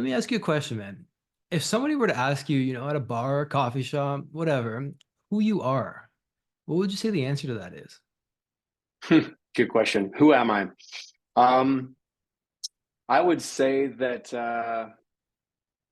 Let me ask you a question, man. If somebody were to ask you, at a bar, coffee shop, whatever, who you are, what would you say the answer to that is? Good question. Who am I? Um, I would say that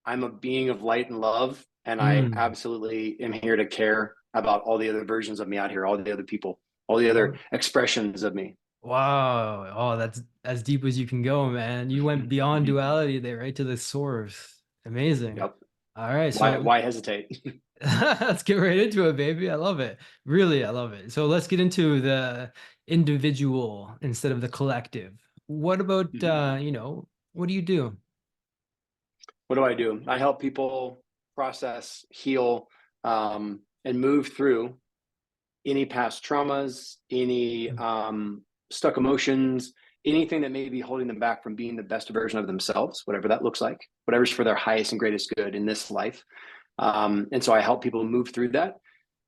I'm a being of light and love, and I Hmm. absolutely am here to care about all the other versions of me out here, all the other people, all the other Oh, expressions of me. wow. Oh, that's as deep as you can go, man. You went beyond duality there, right to the source. Amazing. Yep. All right, Why so why hesitate? let's get right into it, baby. I love it. Really, I love it. So let's get into the individual instead of the collective. What about what do you do? What do I do? I help people process, heal, and move through any past traumas, any stuck emotions, anything that may be holding them back from being the best version of themselves, whatever that looks like, whatever's for their highest and greatest good in this life. And so I help people move through that.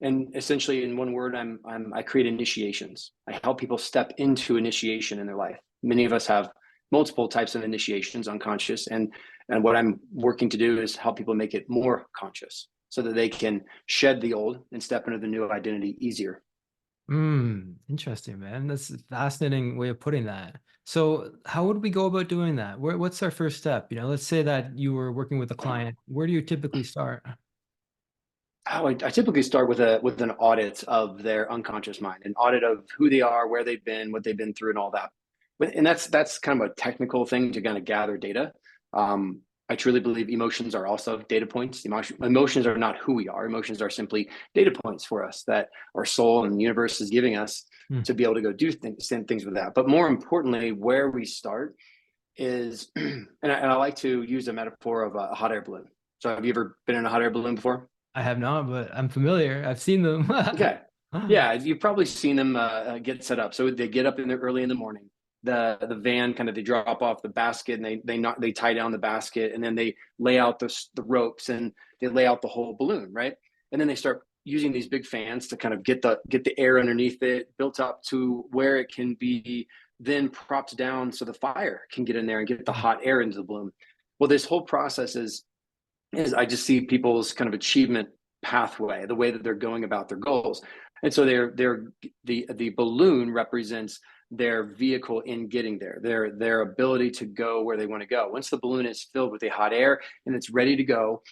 And essentially, in one word, I create initiations. I help people step into initiation in their life. Many of us have multiple types of initiations, unconscious, and what I'm working to do is help people make it more conscious, so that they can shed the old and step into the new identity easier. Interesting, man. That's a fascinating way of putting that. So, how would we go about doing that? What's our first step? Let's say that you were working with a client. Where do you typically start? I typically start with an audit of their unconscious mind, an audit of who they are, where they've been, what they've been through, and all that. And that's kind of a technical thing to kind of gather data. I truly believe emotions are also data points. Emotions are not who we are. Emotions are simply data points for us that our soul and the universe is giving us Hmm. to be able to go do things with that. But more importantly, where we start is, and I like to use a metaphor of a hot air balloon. So have you ever been in a hot air balloon before? I have not, but I'm familiar. I've seen them. Okay. Yeah, you've probably seen them get set up. So they get up in there early in the morning. The van kind of they drop off the basket and they tie down the basket and then they lay out the ropes and they lay out the whole balloon, right? And then they start using these big fans to kind of get the air underneath it built up to where it can be then propped down so the fire can get in there and get the hot air into the balloon. Well, this whole process is I just see people's kind of achievement pathway, the way that they're going about their goals. And so the balloon represents their vehicle in getting there, their ability to go where they want to go. Once the balloon is filled with a hot air and it's ready to go,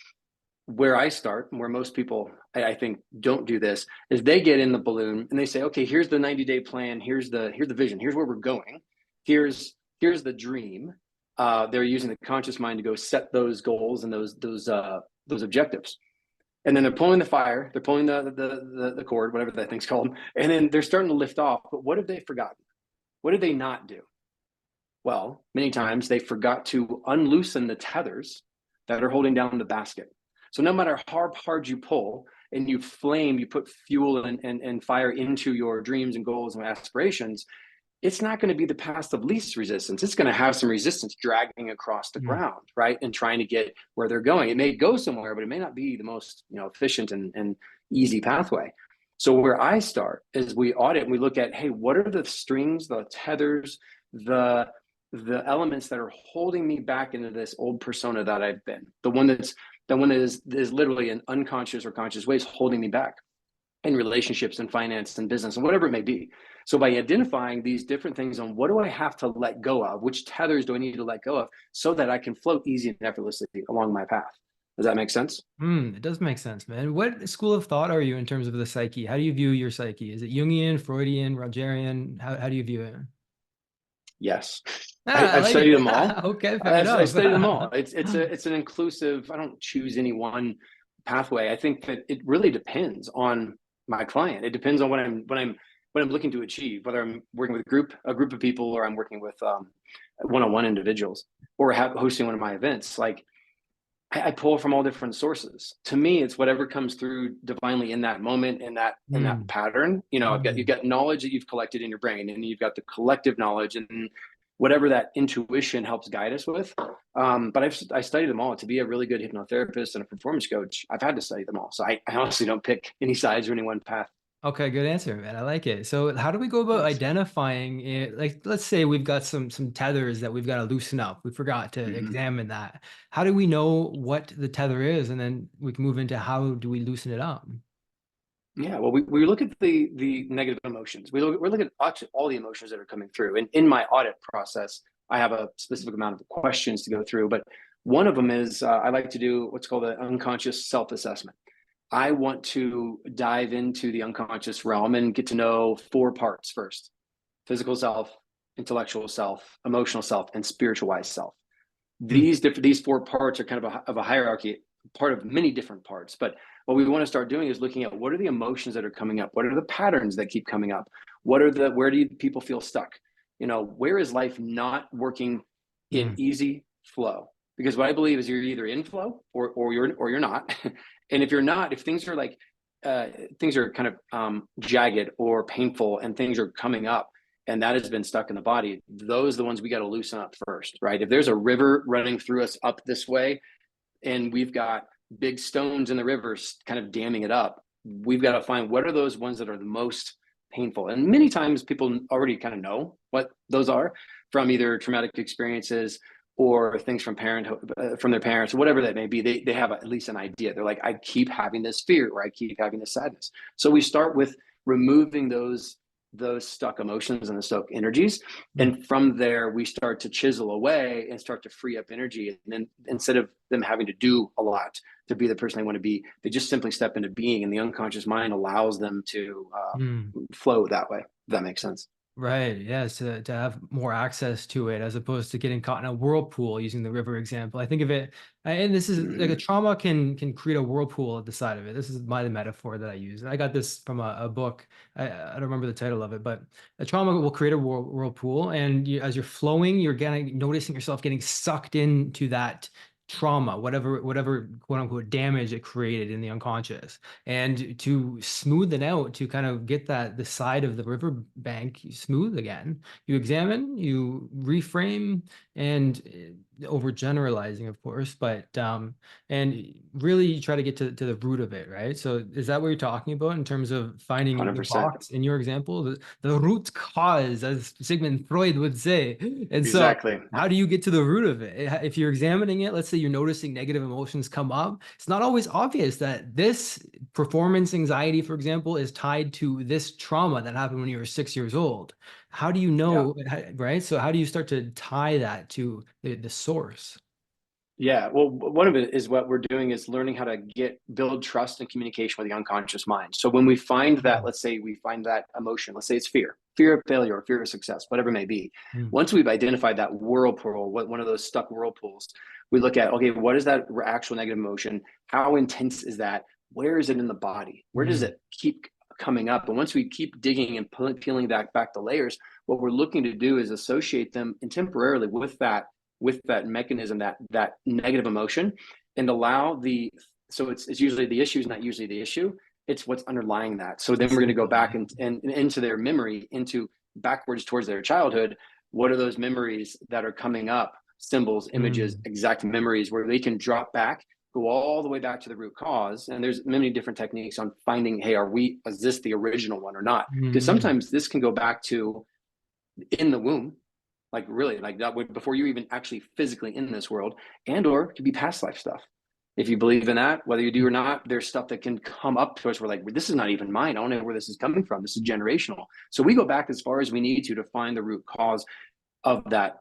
where I start, and where most people I think don't do this, is they get in the balloon and they say, okay, here's the 90-day plan, here's the vision, here's where we're going, here's the dream. They're using the conscious mind to go set those goals and those objectives. And then they're pulling the fire, they're pulling the cord, whatever that thing's called, and then they're starting to lift off. But what have they forgotten? What did they not do? Well, many times they forgot to unloosen the tethers that are holding down the basket. So no matter how hard you pull and you put fuel and fire into your dreams and goals and aspirations, it's not going to be the path of least resistance. It's going to have some resistance dragging across the Hmm. ground, right? And trying to get where they're going. It may go somewhere, but it may not be the most, efficient and easy pathway. So where I start is we audit and we look at, hey, what are the strings, the tethers, the the elements that are holding me back into this old persona that I've been, the one that is literally in unconscious or conscious ways holding me back in relationships and finance and business and whatever it may be. So by identifying these different things on what do I have to let go of, which tethers do I need to let go of so that I can float easy and effortlessly along my path. Does that make sense? It does make sense, man. What school of thought are you in terms of the psyche? How do you view your psyche? Is it Jungian, Freudian, Rogerian? How do you view it? Yes. Ah, I I've like studied it. them all. Okay, fair I enough. studied them all. It's an inclusive. I don't choose any one pathway. I think that it really depends on my client. It depends on what I'm looking to achieve. Whether I'm working with a group of people, or I'm working with one-on-one individuals, or hosting one of my events. Like I pull from all different sources. To me, it's whatever comes through divinely in that moment, in that Mm, pattern. You've mm. got knowledge that you've collected in your brain, and you've got the collective knowledge, and whatever that intuition helps guide us with. But I studied them all to be a really good hypnotherapist and a performance coach. I've had to study them all, so I honestly don't pick any sides or any one path. Okay, good answer, man. I like it. So how do we go about Thanks. identifying it? Like, let's say we've got some tethers that we've got to loosen up. We forgot to Mhm. examine that. How do we know what the tether is? And then we can move into how do we loosen it up? Yeah, well, we look at the negative emotions. We look at actually all the emotions that are coming through. And in my audit process, I have a specific amount of questions to go through. But one of them is I like to do what's called an unconscious self-assessment. I want to dive into the unconscious realm and get to know four parts first: physical self, intellectual self, emotional self, and spiritualized self. Hmm. These four parts are kind of a hierarchy, part of many different parts. But what we want to start doing is looking at what are the emotions that are coming up, what are the patterns that keep coming up, where do people feel stuck, where is life not working in Mm. easy flow? Because what I believe is you're either in flow or you're not. And if you're not, if things are like things are kind of jagged or painful and things are coming up and that has been stuck in the body, those are the ones we got to loosen up first, right? If there's a river running through us up this way and we've got big stones in the rivers kind of damming it up, we've got to find what are those ones that are the most painful. And many times people already kind of know what those are from either traumatic experiences or things from parenthood, from their parents, whatever that may be. They have at least an idea. They're like, I keep having this fear, or I keep having this sadness. So we start with removing those stuck emotions and the stuck energies, Mm. and from there we start to chisel away and start to free up energy. And then instead of them having to do a lot to be the person they want to be, they just simply step into being, and the unconscious mind allows them to Mm. flow that way, if that makes sense. Right. Yes. To have more access to it as opposed to getting caught in a whirlpool using the river example. I think of it, and this is like a Mm-hmm. trauma can create a whirlpool at the side of it. This is the metaphor that I use. And I got this from a book. I don't remember the title of it, but a trauma will create a whirlpool. And as you're flowing, you're getting noticing yourself getting sucked into that trauma, whatever quote unquote damage it created in the unconscious. And to smooth it out, to kind of get the side of the river bank smooth again, you examine, you reframe, and overgeneralizing, of course, but and really try to get to the root of it, right? So is that what you're talking about in terms of finding the 100%. box in your example, the root cause, as Sigmund Freud would say? And so Exactly. how do you get to the root of it? If you're examining it, let's say you're noticing negative emotions come up, it's not always obvious that this performance anxiety, for example, is tied to this trauma that happened when you were 6 years old. How do you Yeah. know, right? So how do you start to tie that to the source? Yeah, well, one of it is what we're doing is learning how to build trust and communication with the unconscious mind. So when we find that, Mm. let's say we find that emotion, let's say it's fear of failure, or fear of success, whatever it may be. Mm. Once we've identified that whirlpool, one of those stuck whirlpools, we look at, okay, what is that actual negative emotion? How intense is that? Where is it in the body? Where does Mm. it keep coming up? And once we keep digging and peeling back the layers, what we're looking to do is associate them and temporarily with that mechanism, that negative emotion, and allow the so it's usually the issue is not usually the issue, it's what's underlying that. So then we're going to go back Simplifying. and into their memory, into backwards towards their childhood. What are those memories that are coming up, symbols, images, Mm. exact memories, where they can drop back, go all the way back to the root cause? And there's many different techniques on finding, hey, is this the original one or not? Because Mm. sometimes this can go back to in the womb, like really, like that would before you even actually physically in this world, and or it could be past life stuff. If you believe in that, whether you do or not, there's stuff that can come up to us. We're like, this is not even mine. I don't know where this is coming from. This is generational. So we go back as far as we need to find the root cause of that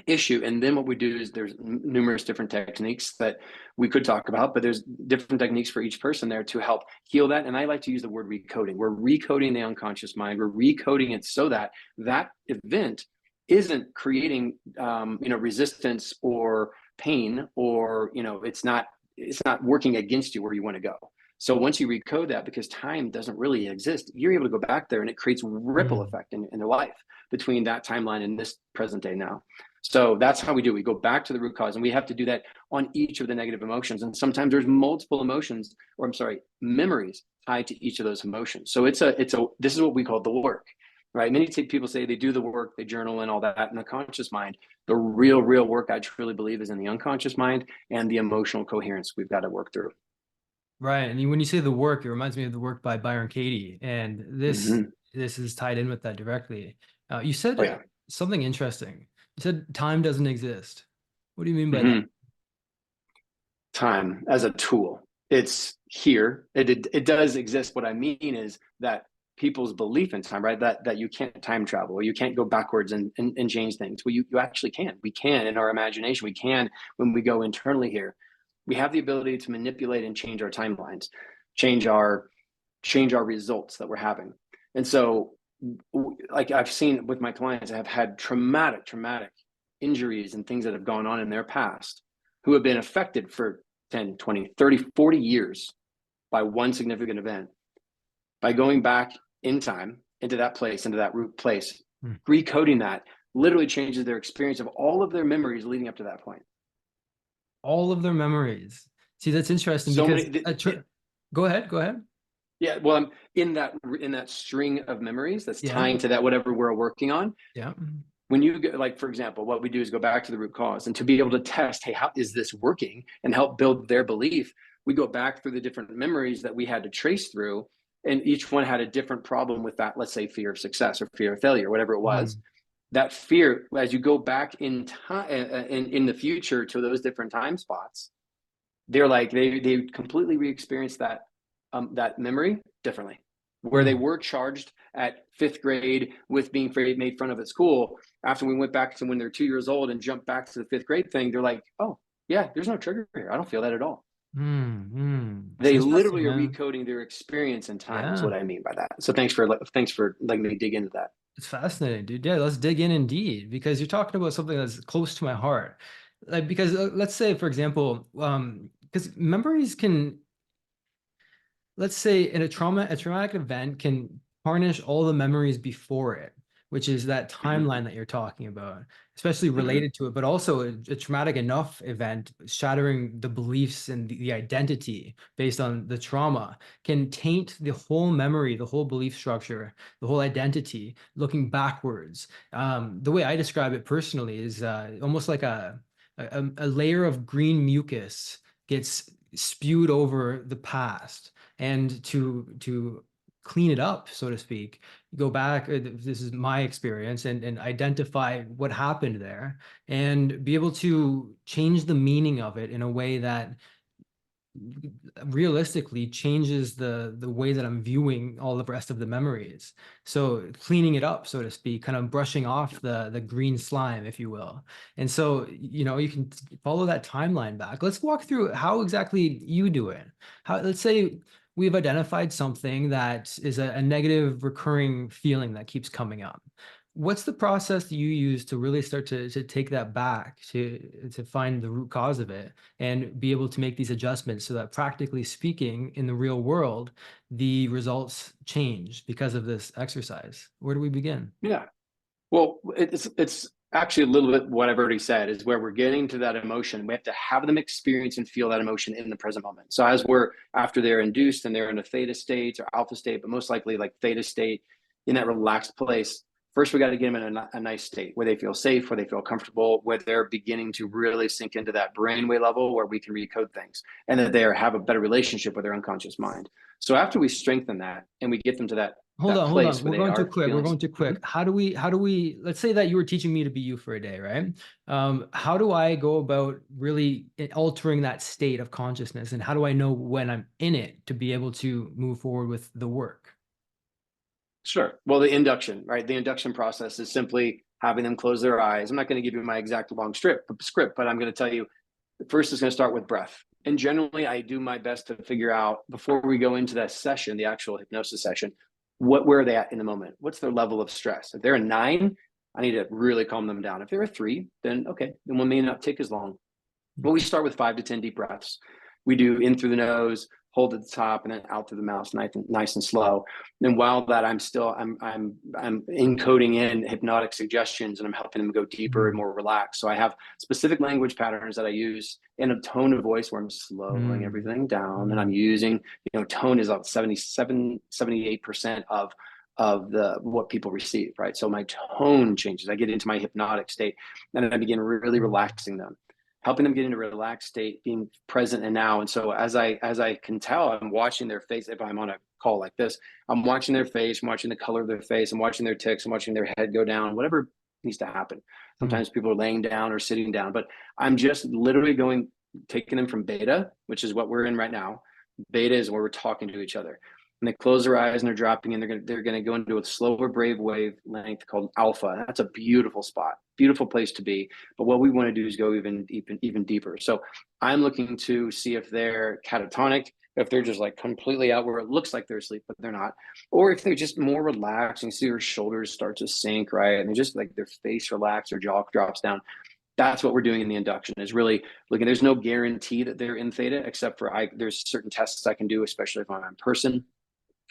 issue. And then what we do is there's numerous different techniques that we could talk about, but there's different techniques for each person there to help heal that. And I like to use the word recoding. We're recoding the unconscious mind. We're recoding it so that that event isn't creating resistance or pain, or it's not working against you where you want to go. So once you recode that, because time doesn't really exist, you're able to go back there and it creates ripple Mm. effect in their life between that timeline and this present day now. So that's how we do. We go back to the root cause, and we have to do that on each of the negative emotions. And sometimes there's multiple emotions, or I'm sorry, memories tied to each of those emotions. So this is what we call the work, right? Many people say they do the work, they journal and all that in the conscious mind. The real work, I truly believe, is in the unconscious mind and the emotional coherence we've got to work through. Right. And when you say the work, it reminds me of the work by Byron Katie. And Hmm. this is tied in with that directly. You said Oh yeah. something interesting. You said time doesn't exist. What do you mean by that? Hmm. Time as a tool. It's here. It does exist. What I mean is that people's belief in time, right? That you can't time travel, or you can't go backwards and change things. Well, you actually can. We can in our imagination. We can when we go internally here. We have the ability to manipulate and change our timelines, change our change our results that we're having. And so, like I've seen with my clients, I have had traumatic injuries and things that have gone on in their past who have been affected for 10, 20, 30, 40 years by one significant event. By going back in time into that place, into that root place, Hmm. recoding that literally changes their experience of all of their memories leading up to that point. All of their memories. See, that's interesting So because many, go ahead, go ahead. yeah. Well, I'm in that string of memories that's Yeah. tying to that whatever we're working on. Yeah. When you go, like, for example, what we do is go back to the root cause, and to be able to test, hey, how is this working, and help build their belief, we go back through the different memories that we had to trace through, and each one had a different problem with that. Let's say fear of success or fear of failure, whatever it was. Mm. That fear, as you go back in time in the future to those different time spots, they're like they completely re-experience that memory differently. Where they Mm. were charged at fifth grade with being made fun of at school, after we went back to when they're 2 years old and jumped back to the fifth grade thing, they're like, oh yeah, there's no trigger here. I don't feel that at all. Mm. Mm. It's They interesting, literally are man. recoding their experience in time, is Yeah. what I mean by that. So thanks for letting me dig into that. It's fascinating, dude. Yeah, let's dig in indeed, because you're talking about something that's close to my heart. Like, because let's say, for example, because memories can, let's say in a traumatic event can tarnish all the memories before it, which is that Hmm. timeline that you're talking about, especially Hmm. related to it, but also a traumatic enough event shattering the beliefs and the identity based on the trauma can taint the whole memory, the whole belief structure, the whole identity, looking backwards. The way I describe it personally is almost like a layer of green mucus gets spewed over the past, and to clean it up, so to speak, go back, this is my experience, and identify what happened there, and be able to change the meaning of it in a way that realistically changes the way that I'm viewing all the rest of the memories. So cleaning it up, so to speak, kind of brushing off the green slime, if you will. And so, you can follow that timeline back. Let's walk through how exactly you do it. Let's say we've identified something that is a negative recurring feeling that keeps coming up. What's the process you use to really start to take that back, to find the root cause of it and be able to make these adjustments so that, practically speaking, in the real world, the results change because of this exercise? Where do we begin? Yeah. Well, it's actually a little bit what I've already said, is where we're getting to that emotion. We have to have them experience and feel that emotion in the present moment. So as we're after they're induced and they're in a theta state or alpha state, but most likely like theta state, in that relaxed place, first we got to get them in a nice state where they feel safe, where they feel comfortable, where they're beginning to really sink into that brainwave level where we can recode things, and that have a better relationship with their unconscious mind. So after we strengthen that and we get them to Hold that on, hold on. place where We're they going too are quick. We're feeling. going too Mhm. quick. How do we, let's say that you were teaching me to be you for a day, right? How do I go about really altering that state of consciousness? And how do I know when I'm in it to be able to move forward with the work? Sure. Well, the induction, right? The induction process is simply having them close their eyes. I'm not going to give you my exact long script, but I'm going to tell you first is going to start with breath. And generally, I do my best to figure out before we go into that session, the actual hypnosis session, where are they at in the moment? What's their level of stress? If they're a 9, I need to really calm them down. If they're a 3, then okay, then one may not take as long. But we start with 5 to 10 deep breaths. We do in through the nose, hold at the top, and then out through the mouth, nice and slow. And while that, I'm encoding in hypnotic suggestions, and I'm helping them go deeper and Mm, more relaxed. So I have specific language patterns that I use in a tone of voice where I'm slowing mm, everything down, and I'm mm, using, tone is about 78% of the what people receive, right? So my tone changes. I get into my hypnotic state, and I begin really mm, relaxing them. helping them get into a relaxed state, being present and now. And so as I can tell, I'm watching their face. If I'm on a call like this, I'm watching their face, I'm watching the color of their face, I'm watching their tics, I'm watching their head go down, whatever needs to happen. Mm. Sometimes people are laying down or sitting down, but I'm just literally taking them from beta, which is what we're in right now. Beta is where we're talking to each other. And they close their eyes and they're dropping in. They're gonna go into a slower brave wave length called alpha. That's a beautiful spot, beautiful place to be. But what we want to do is go even deeper. So I'm looking to see if they're catatonic, if they're just like completely out where it looks like they're asleep, but they're not, or if they're just more relaxed. And you see their shoulders start to sink, right? And they just like their face relaxes, their jaw drops down. That's what we're doing in the induction, is really looking. There's no guarantee that they're in theta, except for there's certain tests I can do, especially if I'm in person.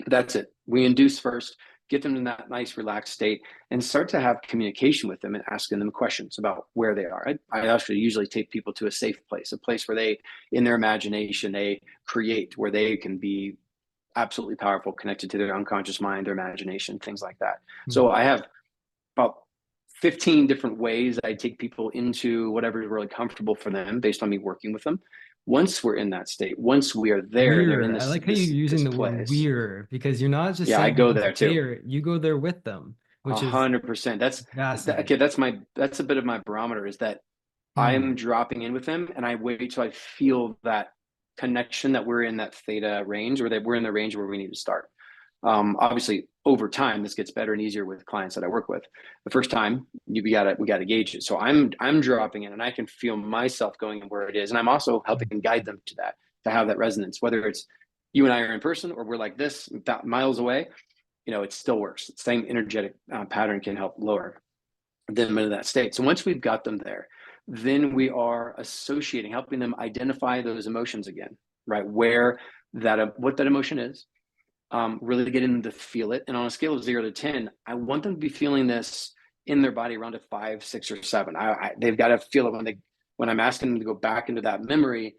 That's it. We induce first, get them in that nice relaxed state, and start to have communication with them and asking them questions about where they are. I actually usually take people to a safe place, a place where they, in their imagination, they create, where they can be absolutely powerful, connected to their unconscious mind, their imagination, things like that. Mm. So I have about 15 different ways I take people into whatever is really comfortable for them based on me working with them. Once we're in that state, once we are there and they're in We're. I like how you're using this the word place, we're, because you're not just yeah, I saying go because there too. they're, you go there with them, which is 100%. Okay. fascinating. That's a bit of my barometer, is that Mm. I'm dropping in with them and I wait till I feel that connection, that we're in that theta range, or that we're in the range where we need to start. Obviously, over time, this gets better and easier with clients that I work with. The first time, we gotta gauge it. So I'm dropping in, and I can feel myself going where it is, and I'm also helping guide them to that, to have that resonance. Whether it's you and I are in person, or we're like this miles away, it still works. The same energetic pattern can help lower them into that state. So once we've got them there, then we are associating, helping them identify those emotions again, right? Where what that emotion is, really getting them to feel it. And on a scale of 0 to 10, I want them to be feeling this in their body around a 5, 6, or 7. They've got to feel it when I'm asking them to go back into that memory.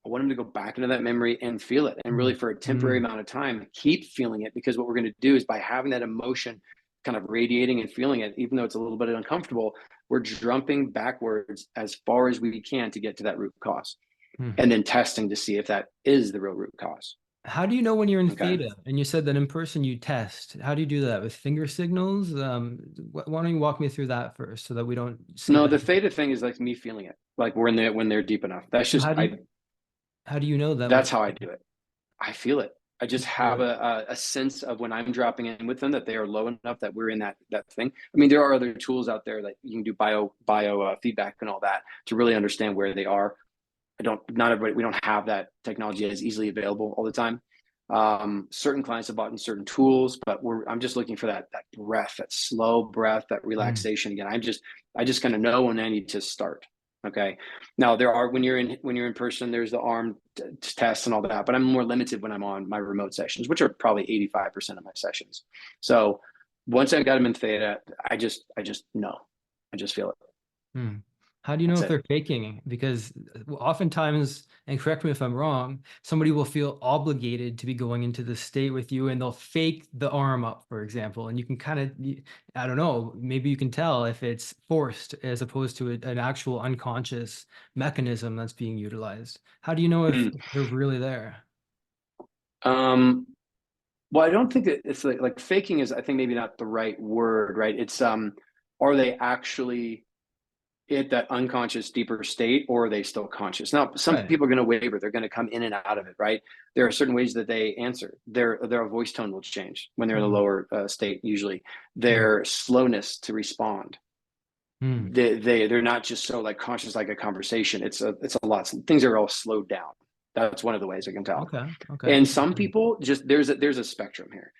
I want them to go back into that memory and feel it. And really, Mm. for a temporary Mm. amount of time, keep feeling it, because what we're going to do is, by having that emotion kind of radiating and feeling it, even though it's a little bit uncomfortable, we're jumping backwards as far as we can to get to that root cause, Mm. and then testing to see if that is the real root cause. How do you know when you're in Okay. theta? And you said that in person you test. How do you do that? With finger signals? Why don't you walk me through that first so that we don't skip No, the ahead? theta thing is like me feeling it, like when they're deep enough. That's So just how do you know that when that's how I do it. I feel it. I just you feel have it? a sense of, when I'm dropping in with them, that they are low enough that we're in that thing. I mean, there are other tools out there that you can do bio feedback and all that to really understand where they are. Not everybody, we don't have that technology as easily available all the time. Certain clients have bought in certain tools, but I'm just looking for that breath, that slow breath, that Mm. relaxation again. I just kind of know when I need to start. Okay. Now when you're in person, there's the arm tests and all that, but I'm more limited when I'm on my remote sessions, which are probably 85% of my sessions. So once I got them in theta, I just know, I just feel it. Hmm. How do you know That's if it. they're faking? Because oftentimes, and correct me if I'm wrong, somebody will feel obligated to be going into the state with you and they'll fake the arm up, for example. And you can kind of, I don't know, maybe you can tell if it's forced as opposed to an actual unconscious mechanism that's being utilized. How do you know if Mm. they're really there? Um, Well, I don't think that it's like faking is, I think, maybe not the right word, right? It's are they actually at that unconscious deeper state, or are they still conscious? Now, some Right. people are going to waver, they're going to come in and out of it, right? There are certain ways that they answer. Their voice tone will change when they're in the Mm. lower state. Usually, Mm. their slowness to respond. Mm. They're not just so like conscious like a conversation. It's a lot. Things are all slowed down. That's one of the ways I can tell. Okay. Okay. And some people, just there's a spectrum here.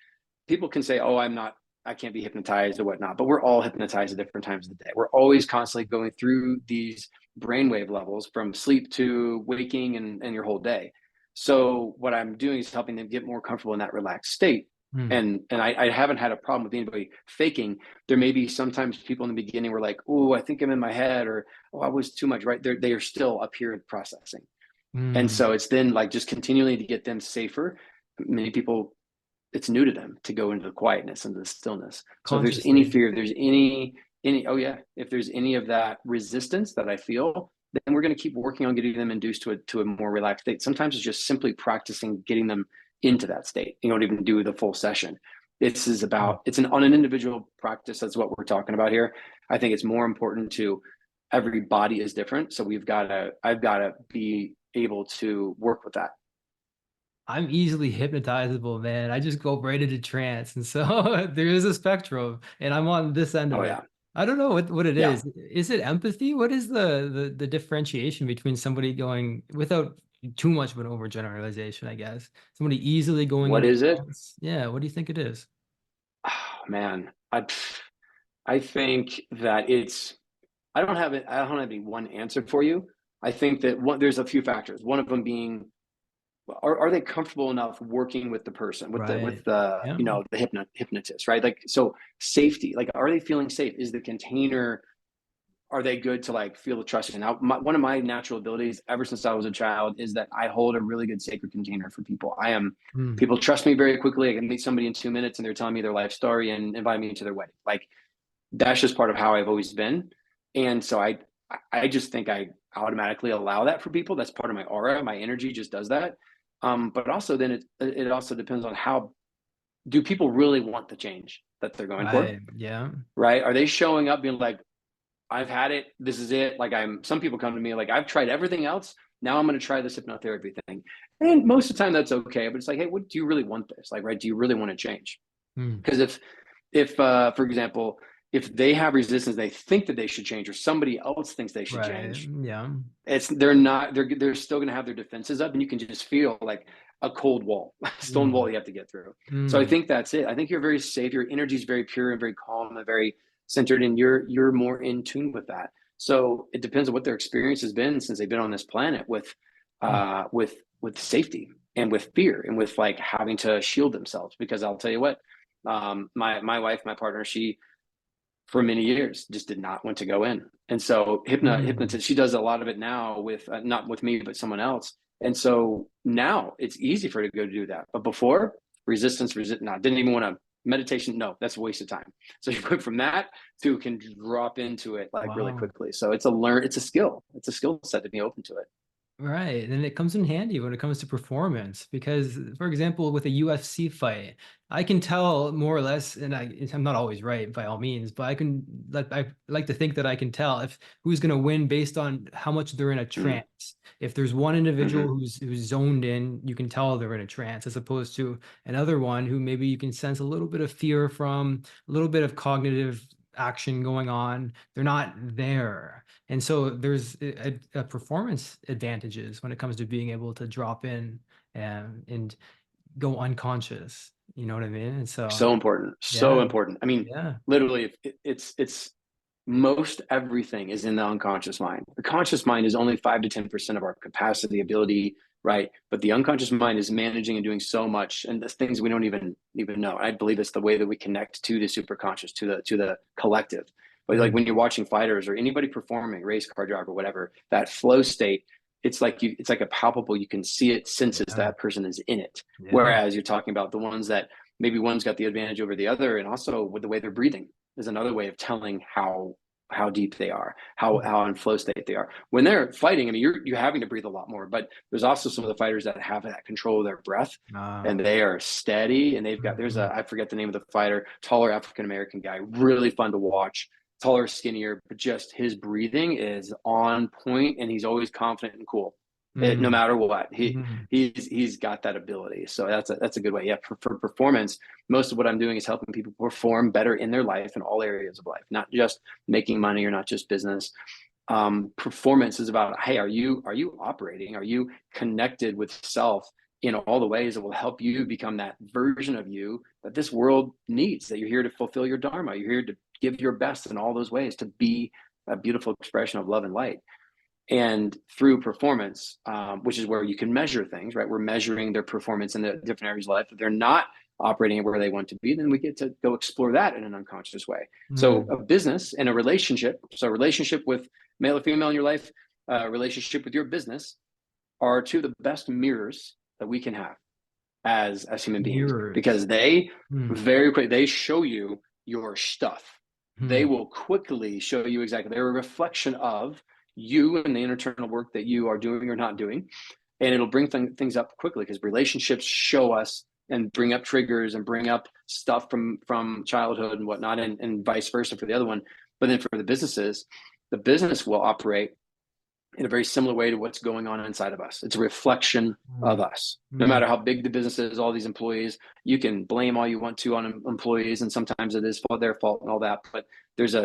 People can say, "Oh, I can't be hypnotized," or whatnot, but we're all hypnotized at different times of the day. We're always constantly going through these brainwave levels from sleep to waking, and your whole day. So what I'm doing is helping them get more comfortable in that relaxed state. Mm. And I haven't had a problem with anybody faking. There may be sometimes people in the beginning were like, "Oh, I think I'm in my head," or "Oh, I was too much," right? They are still up here processing. And Mm. so it's then like just continually to get them safer. Many people, it's new to them to go into the quietness and the stillness. So if there's any Consciously. fear, if there's any, oh yeah, if there's any of that resistance that I feel, then we're going to keep working on getting them induced to a more relaxed state. Sometimes it's just simply practicing getting them into that state. You don't even do the full session. This is about, it's on an individual practice. That's what we're talking about here. I think it's more important to, every body is different. So I've got to be able to work with that. I'm easily hypnotizable, man. I just go right into trance. And so there is a spectrum, and I'm on this end of Oh it. yeah. I don't know what it Yeah. is. Is it empathy? What is the differentiation between somebody going, without too much of an overgeneralization, I guess, somebody easily going What into is it? trance? Yeah, what do you think it is? Oh, man, I think that it's, I don't have it. I don't have any one answer for you. I think that there's a few factors. One of them being, are they comfortable enough working with the person, with Right. the Yeah. the hypnotist, right? Like, so safety, like, are they feeling safe? Is the container, are they good to like feel the trust? Now, one of my natural abilities ever since I was a child is that I hold a really good sacred container for people. Mm. People trust me very quickly. I can meet somebody in 2 minutes and they're telling me their life story and invite me to their wedding. Like, that's just part of how I've always been. And so I just think I automatically allow that for people. That's part of my aura. My energy just does that. But also then it also depends on how, do people really want the change that they're going for? Right. Yeah. Right? Are they showing up being like, I've had it, this is it. Like, some people come to me like, I've tried everything else. Now I'm going to try this hypnotherapy thing. And most of the time that's okay. But it's like, hey, what do you really want this? Like, right. Do you really want to change? Mm. Because if for example, if they have resistance, they think that they should change, or somebody else thinks they should Right. change, Yeah. they're not, they're still going to have their defenses up, and you can just feel like a cold wall, stone Mm. wall you have to get through. So I Mm. think that's it. I think you're very safe. Your energy is very pure and very calm and very centered, and you're more in tune with that. So it depends on what their experience has been since they've been on this planet with Mm. with safety and with fear and with like having to shield themselves. Because I'll tell you what, my wife, my partner, she for many years just did not want to go in. And so Mm. hypnotist, she does a lot of it now with not with me, but someone else. And so now it's easy for her to go do that. But before, no, didn't even want to meditation. No, that's a waste of time. So you went from that to can drop into it like really Wow. quickly. So it's a skill. It's a skill set to be open to it. Right, and it comes in handy when it comes to performance because, for example, with a UFC fight, I can tell more or less, and I'm not always right by all means, but I like to think that I can tell if who's going to win based on how much they're in a Mm-hmm. trance. If there's one individual Mm-hmm. who's zoned in, you can tell they're in a trance, as opposed to another one who maybe you can sense a little bit of fear from, a little bit of cognitive action going on. They're not there. And so there's a performance advantages when it comes to being able to drop in and go unconscious. You know what I mean? And so, So important. So yeah, important. I mean, yeah. literally, it's most everything is in the unconscious mind. The conscious mind is only 5 to 10% of our capacity, ability, right? But the unconscious mind is managing and doing so much, and the things we don't even know. I believe it's the way that we connect to the superconscious, to the collective. But like Mm, when you're watching fighters or anybody performing, race car driver, whatever, that flow state, it's like a palpable. You can see it, senses yeah, that person is in it. yeah. Whereas you're talking about the ones that maybe one's got the advantage over the other, and also with the way they're breathing is another way of telling how deep they are, Mm, how in flow state they are. When they're fighting, I mean, you're having to breathe a lot more, but there's also some of the fighters that have that control of their breath, and uh, they are steady, and there's mhm, a, I forget the name of the fighter, taller African American guy, really fun to watch, taller, skinnier, but just his breathing is on point, and he's always confident and cool. No mm, matter what, mhm. he's got that ability. So that's a good way. Yeah, for performance, most of what I'm doing is helping people perform better in their life in all areas of life, not just making money or not just business. Performance is about, hey, are you operating? Are you connected with self in all the ways that will help you become that version of you that this world needs? That you're here to fulfill your dharma. You're here to give your best in all those ways to be a beautiful expression of love and light. And through performance, which is where you can measure things, right? We're measuring their performance in the different areas of life. If they're not operating where they want to be, then we get to go explore that in an unconscious way. So Mm. a business and a relationship, so a relationship with male or female in your life, a relationship with your business, are two of the best mirrors that we can have as human beings, Mirrors. because they Mm, very quick, they show you your stuff. They mm, will quickly show you exactly, they're a reflection of you and the internal work that you are doing or not doing. And it'll bring things up quickly, because relationships show us and bring up triggers and bring up stuff from childhood and whatnot, and vice versa for the other one. But then for the businesses, the business will operate in a very similar way to what's going on inside of us. It's a reflection of us. No matter how big the business is, all these employees, you can blame all you want to on employees, and sometimes it is their fault and all that. But there's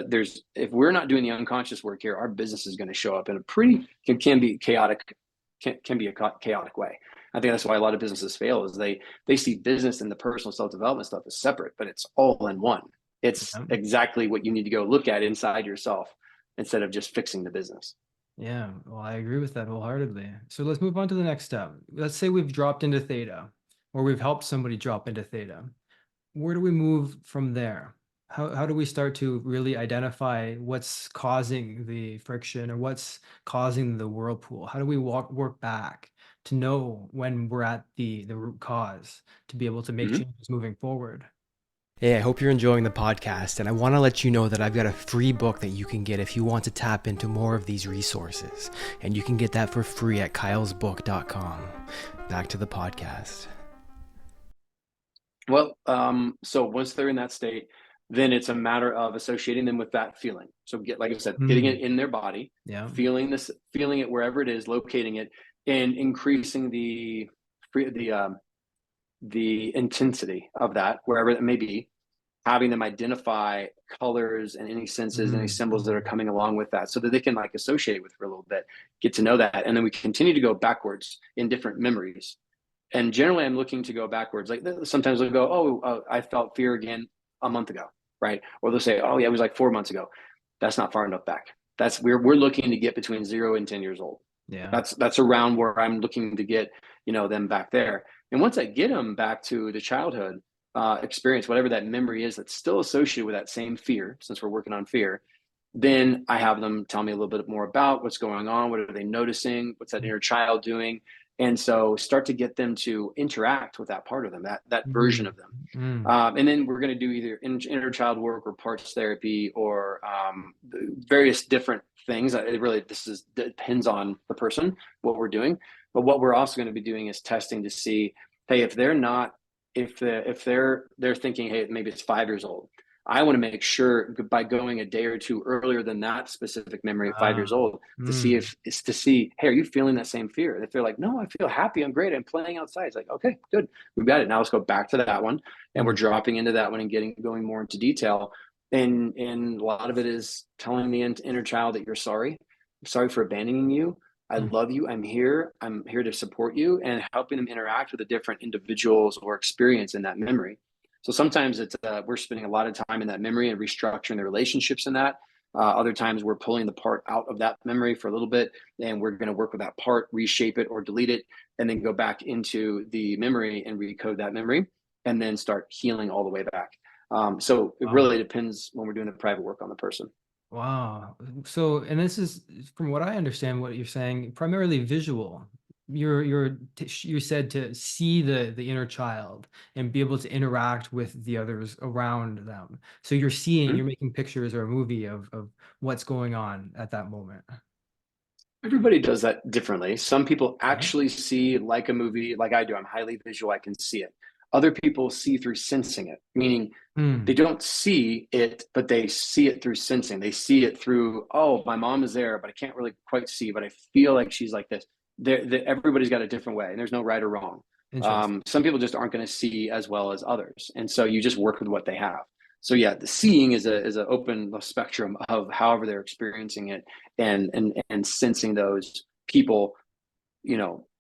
if we're not doing the unconscious work here, our business is going to show up in a pretty can be chaotic, can be a chaotic way. I think that's why a lot of businesses fail, is they see business and the personal self-development stuff as separate, but it's all in one. It's exactly what you need to go look at inside yourself instead of just fixing the business. Yeah, well, I agree with that wholeheartedly. So let's move on to the next step. Let's say we've dropped into theta, or we've helped somebody drop into theta. Where do we move from there? How do we start to really identify what's causing the friction, or what's causing the whirlpool? How do we work back to know when we're at the root cause, to be able to make changes moving forward? Hey, I hope you're enjoying the podcast, and I want to let you know that I've got a free book that you can get if you want to tap into more of these resources, and you can get that for free at kylesbook.com. Back to the podcast. Well, so once they're in that state, then it's a matter of associating them with that feeling. So like I said, getting it in their body, feeling it wherever it is, locating it, and increasing the intensity of that wherever it may be, having them identify colors and any senses, any symbols that are coming along with that, so that they can like associate with for a little bit, get to know that. And then we continue to go backwards in different memories. And generally I'm looking to go backwards. Like sometimes they'll go, oh, I felt fear again a month ago, right? Or they'll say, oh yeah, it was like 4 months ago. That's not far enough back. We're looking to get between 0 and 10 years old. Yeah, that's around where I'm looking to get, them back there. And once I get them back to the childhood experience, whatever that memory is that's still associated with that same fear, since we're working on fear, then I have them tell me a little bit more about what's going on. What are they noticing? What's that inner child doing? And so start to get them to interact with that part of them, that version of them. And then we're going to do either inner child work or parts therapy, or various different things. This depends on the person, what we're doing. But what we're also going to be doing is testing to see, hey, if they're thinking, hey, maybe it's 5 years old, I want to make sure by going a day or two earlier than that specific memory of 5 years old to see, hey, are you feeling that same fear? And if they're like, no, I feel happy, I'm great, I'm playing outside. It's like, okay, good, we've got it. Now let's go back to that one, and we're dropping into that one and going more into detail. And a lot of it is telling the inner child that you're sorry. I'm sorry for abandoning you. I love you. I'm here to support you, and helping them interact with the different individuals or experience in that memory. So sometimes it's we're spending a lot of time in that memory and restructuring the relationships in that. Other times we're pulling the part out of that memory for a little bit, and we're going to work with that part, reshape it or delete it, and then go back into the memory and recode that memory, and then start healing all the way back. So it really depends when we're doing the private work on the person. Wow. So, and this is, from what I understand, what you're saying, primarily visual. You said to see the inner child and be able to interact with the others around them. So you're making pictures or a movie of what's going on at that moment. Everybody does that differently. Some people actually see like a movie, like I do. I'm highly visual. I can see it. Other people see through sensing it, meaning they don't see it, but they see it through sensing. They see it through, oh, my mom is there, but I can't really quite see, but I feel like she's like this. Everybody's got a different way, and there's no right or wrong. Some people just aren't going to see as well as others. And so you just work with what they have. So yeah, the seeing is an open spectrum of however they're experiencing it, and sensing those people,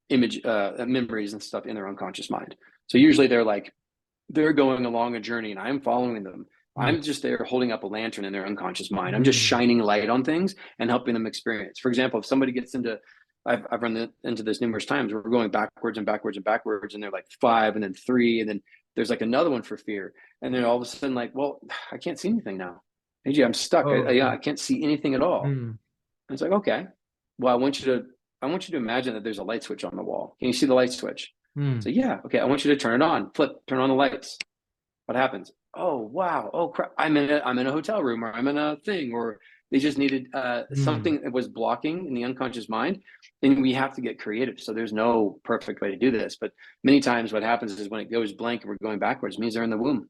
image memories and stuff in their unconscious mind. So usually they're going along a journey, and I'm following them. I'm just there holding up a lantern in their unconscious mind. I'm just shining light on things and helping them experience. For example, if somebody gets into, I've run into this numerous times, we're going backwards and backwards and backwards, and they're like 5 and then 3, and then there's like another one for fear. And then all of a sudden, like, well, I can't see anything now. AJ, I'm stuck. I can't see anything at all. And it's like, okay, well, I want you to imagine that there's a light switch on the wall. Can you see the light switch? So yeah, okay, I want you to turn it on. Turn on the lights. What happens? Oh wow, oh crap! I'm in a hotel room, or I'm in a thing, or They just needed Mm. something that was blocking in the unconscious mind. And we have to get creative. So there's no perfect way to do this. But many times what happens is when it goes blank and we're going backwards, it means they're in the womb.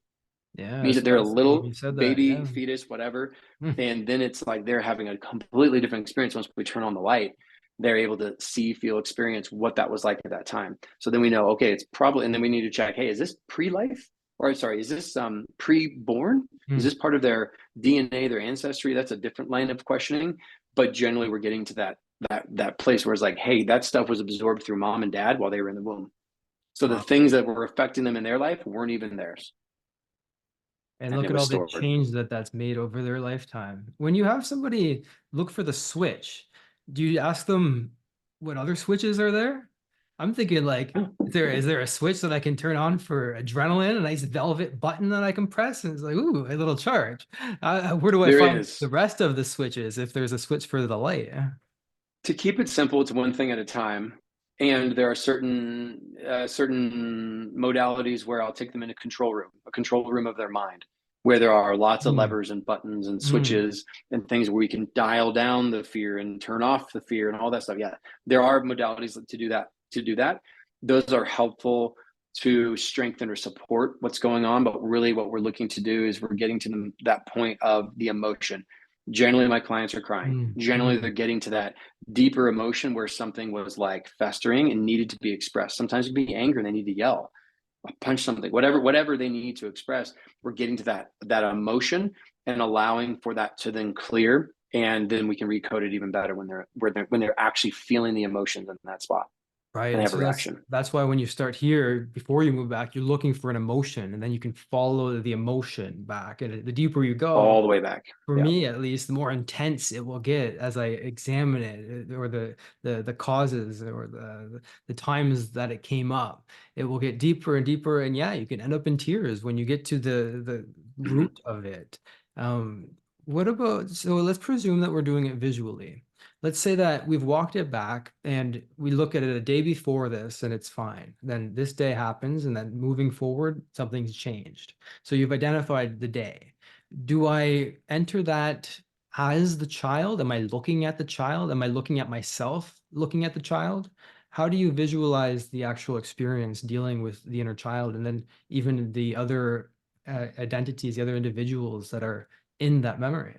It Yeah, means that's that they're a fascinating when you little said that. baby, Yeah. fetus, whatever. Mm. And then it's like they're having a completely different experience once we turn on the light. They're able to see, feel, experience what that was like at that time. So then we know, okay, it's probably, and then we need to check, hey, is this pre-life? Or sorry, is this pre-born? Is Mm. this part of their DNA, their ancestry? That's a different line of questioning. But generally, we're getting to that place where it's like, hey, that stuff was absorbed through mom and dad while they were in the womb. So the Wow. things that were affecting them in their life weren't even theirs, And and look it at was all the stored. change that that's made over their lifetime. When you have somebody look for the switch, do you ask them what other switches are there? I'm thinking like, is there a switch that I can turn on for adrenaline, a nice velvet button that I can press? And it's like, ooh, a little charge. Where do I There find the is. rest of the switches if there's a switch for the light? To keep it simple, it's one thing at a time. And there are certain modalities where I'll take them in a control room of their mind, where there are lots of Mm, levers and buttons and mm, switches and things where we can dial down the fear and turn off the fear and all that stuff. Yeah, there are modalities to do that. To do that, those are helpful to strengthen or support what's going on. But really, what we're looking to do is we're getting to that point of the emotion. Generally, my clients are crying. mm, Generally, they're mm. getting to that deeper emotion where something was like festering and needed to be expressed. Sometimes it can be anger and they need to yell, punch something, whatever they need to express. We're getting to that emotion and allowing for that to then clear, and then we can recode it even better when they're actually feeling the emotions in that spot Right. and they And have a so that's reaction that's why when you start here, before you move back, you're looking for an emotion, and then you can follow the emotion back. And the deeper you go, all the way back. for Yeah. me at least, the more intense it will get as I examine it, or the causes, or the times that it came up. It will get deeper and deeper, and yeah, you can end up in tears when you get to the Mhm. root of it. Um, what about, so let's presume that we're doing it visually. Let's say that we've walked it back and we look at it a day before this and it's fine. Then this day happens, and then moving forward, something's changed. So you've identified the day. Do I enter that as the child? Am I looking at the child? Am I looking at myself looking at the child? How do you visualize the actual experience dealing with the inner child, and then even the other identities, the other individuals that are in that memory?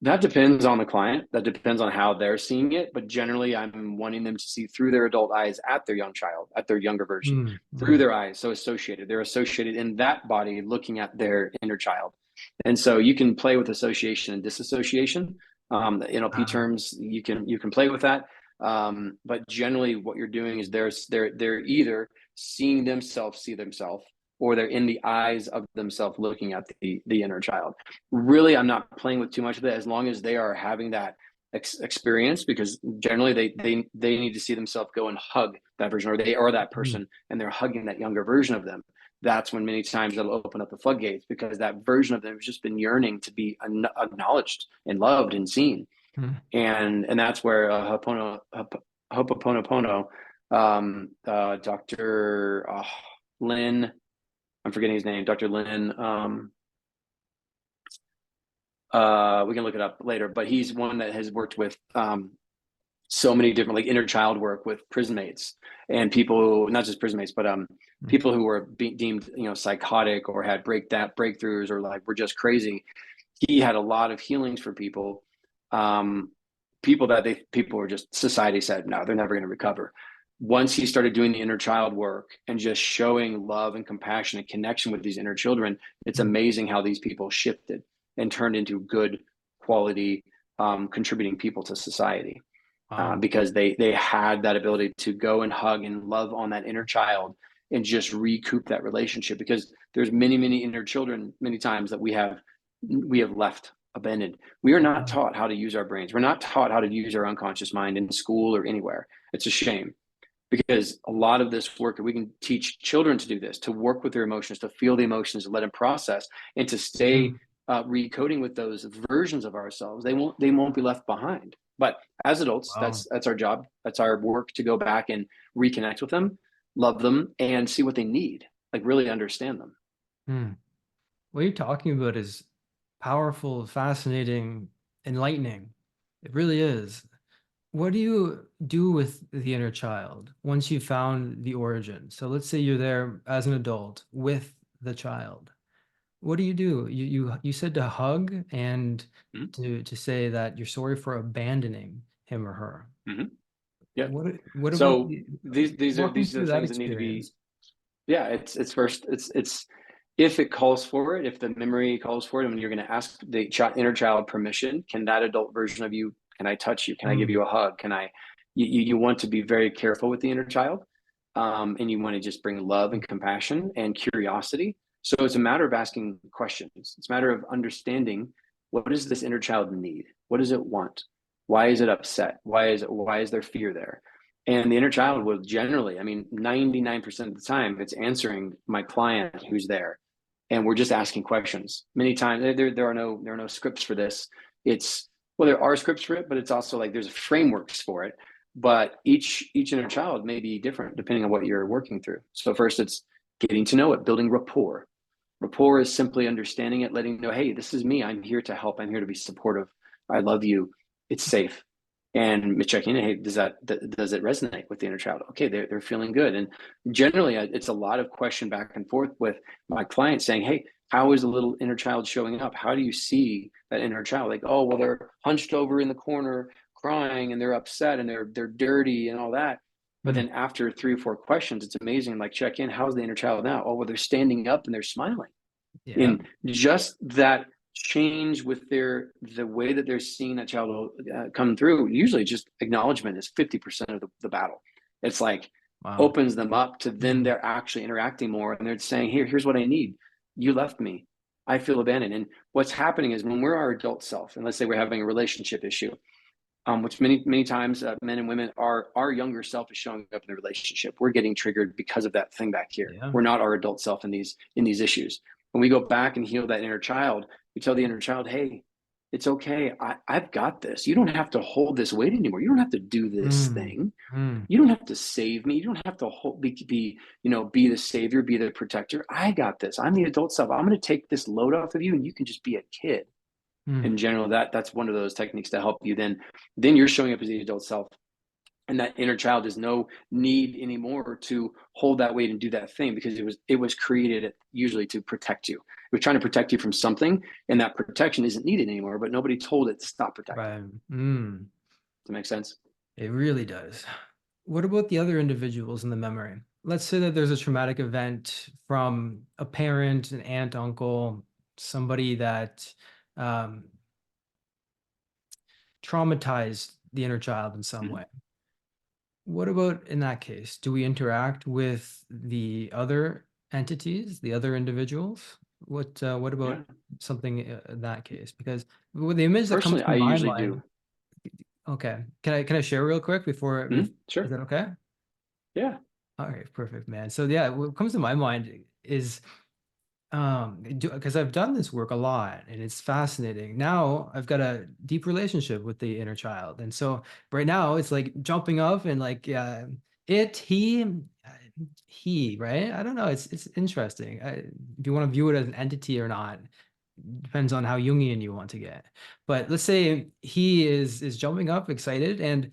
That depends on the client. That depends on how they're seeing it. But generally, I'm wanting them to see through their adult eyes at their young child, at their younger version, Mm, through mm, their eyes. So associated, they're associated in that body looking at their inner child. And so you can play with association and disassociation. The NLP uh, terms, you can play with that. But generally, what you're doing is they're either seeing themselves see themselves, or they're in the eyes of themselves looking at the inner child. Really, I'm not playing with too much of it as long as they are having that experience, because generally they need to see themselves go and hug that version, or they are that mm, person and they're hugging that younger version of them. That's when many times it'll open up the floodgates, because that version of them has just been yearning to be acknowledged and loved and seen. mm. And that's where Hoponopono, Dr. Lynn, I'm forgetting his name, Dr. Lynn, we can look it up later, but he's one that has worked with so many different, like, inner child work with prison mates and people, not just prison mates, but Mm. people who were deemed, psychotic, or had breakthroughs, or like were just crazy. He had a lot of healings for people, um, people were just, society said no, they're never going to recover. Once he started doing the inner child work and just showing love and compassion and connection with these inner children, it's Mm. amazing how these people shifted and turned into good quality, contributing people to society, Wow. because they had that ability to go and hug and love on that inner child and just recoup that relationship. Because there's many inner children, many times, that we have left abandoned. We are not Yeah. taught how to use our brains. We're not taught how to use our unconscious mind in school or anywhere. It's a shame, because a lot of this work, we can teach children to do this, to work with their emotions, to feel the emotions, to let them process, and to stay Mm. recoding with those versions of ourselves. They won't be left behind. But as adults, Wow. that's our job. That's our work, to go back and reconnect with them, love them, and see what they need. Like, really understand them. Mm. What you're talking about is powerful, fascinating, enlightening. It really is. What do you do with the inner child once you've found the origin? So let's say you're there as an adult with the child. What do? You said to hug and Mhm. to say that you're sorry for abandoning him or her. Mhm. Yeah. What about So walk me these are the through that things that need to be. experience? Yeah, it's first. It's if it calls for it, if the memory calls for it, and you're going to ask the inner child permission, can that adult version of you? Can I touch you? Can I give Mm, you a hug? Can I? You want to be very careful with the inner child, and you want to just bring love and compassion and curiosity. So it's a matter of asking questions. It's a matter of understanding what does this inner child need? What does it want? Why is it upset? Why is there fear there? And the inner child will generally, I mean, 99% of the time, it's answering my client who's there. And we're just asking questions. Many times there are no scripts for this. It's well, there are scripts for it, but it's also like there's frameworks for it. But each inner child may be different depending on what you're working through. So first it's getting to know it, building rapport. Rapport is simply understanding it, letting know, hey, this is me. I'm here to help. I'm here to be supportive. I love you. It's safe. And checking in, hey, does it resonate with the inner child? Okay, they're feeling good. And generally, it's a lot of question back and forth with my client saying, hey, how is the little inner child showing up? How do you see that inner child? Like, oh, well, they're hunched over in the corner crying and they're upset and they're dirty and all that. But mm, then after 3 or 4 questions, it's amazing. Like, check in, how's the inner child now? Oh, well, they're standing up and they're smiling. yeah. In just that change with the way that they're seeing that child come through, usually just acknowledgement is 50% of the battle. It's like Wow. opens them up to then Mm, they're actually interacting more and they're saying, here's what I need. You left me. I feel abandoned. And what's happening is when we're our adult self, and let's say we're having a relationship issue, which many times men and women are, our younger self is showing up in the relationship. We're getting triggered because of that thing back here. yeah. We're not our adult self in these issues. When we go back and heal that inner child, we tell the inner child, hey, it's okay. I've got this. You don't have to hold this weight anymore. You don't have to do this Mm, thing. mm, You don't have to save me. You don't have to be the savior, be the protector. I got this. I'm the adult self. I'm going to take this load off of you, and you can just be a kid. mm. In general, that's one of those techniques to help you. Then you're showing up as the adult self, and that inner child has no need anymore to hold that weight and do that thing because it was created usually to protect you. It was trying to protect you from something, and that protection isn't needed anymore. But nobody told it to stop protecting. Right. Mm. Does that make sense? It really does. What about the other individuals in the memory? Let's say that there's a traumatic event from a parent, an aunt, uncle, somebody that um, traumatized the inner child in some Mhm. way. What about in that case? Do we interact with the other entities, the other individuals? What about Yeah. something in that case? Because with the image that comes Personally, to I my usually mind, do. okay. Can I share real quick is Sure. that okay? Yeah. All right, perfect, man. So yeah, what comes to my mind is because I've done this work a lot and it's fascinating. Now I've got a deep relationship with the inner child. And so right now it's like jumping up and like it, he, right? I don't know. It's interesting. If you want to view it as an entity or not, depends on how Jungian you want to get. But let's say he is jumping up, excited, and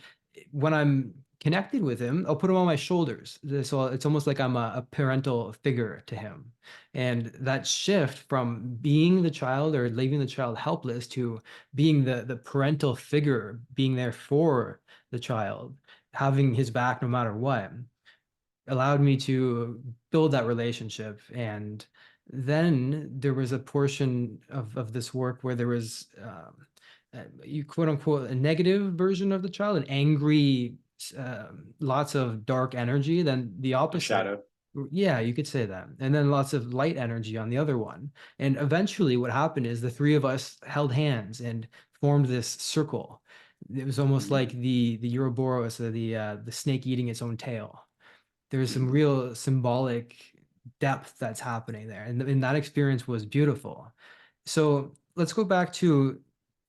when I'm connected with him, I'll put him on my shoulders. So it's almost like I'm a parental figure to him. And that shift from being the child or leaving the child helpless to being the parental figure, being there for the child, having his back no matter what, allowed me to build that relationship. And then there was a portion of this work where there was you quote unquote a negative version of the child, an angry, lots of dark energy. Then the A opposite, shadow. yeah, you could say that. And then lots of light energy on the other one. And eventually what happened is the three of us held hands and formed this circle. It was almost like Mm-hmm. the Ouroboros, or the snake eating its own tail. There's some Mm-hmm. real symbolic depth that's happening there. And that experience was beautiful. So let's go back to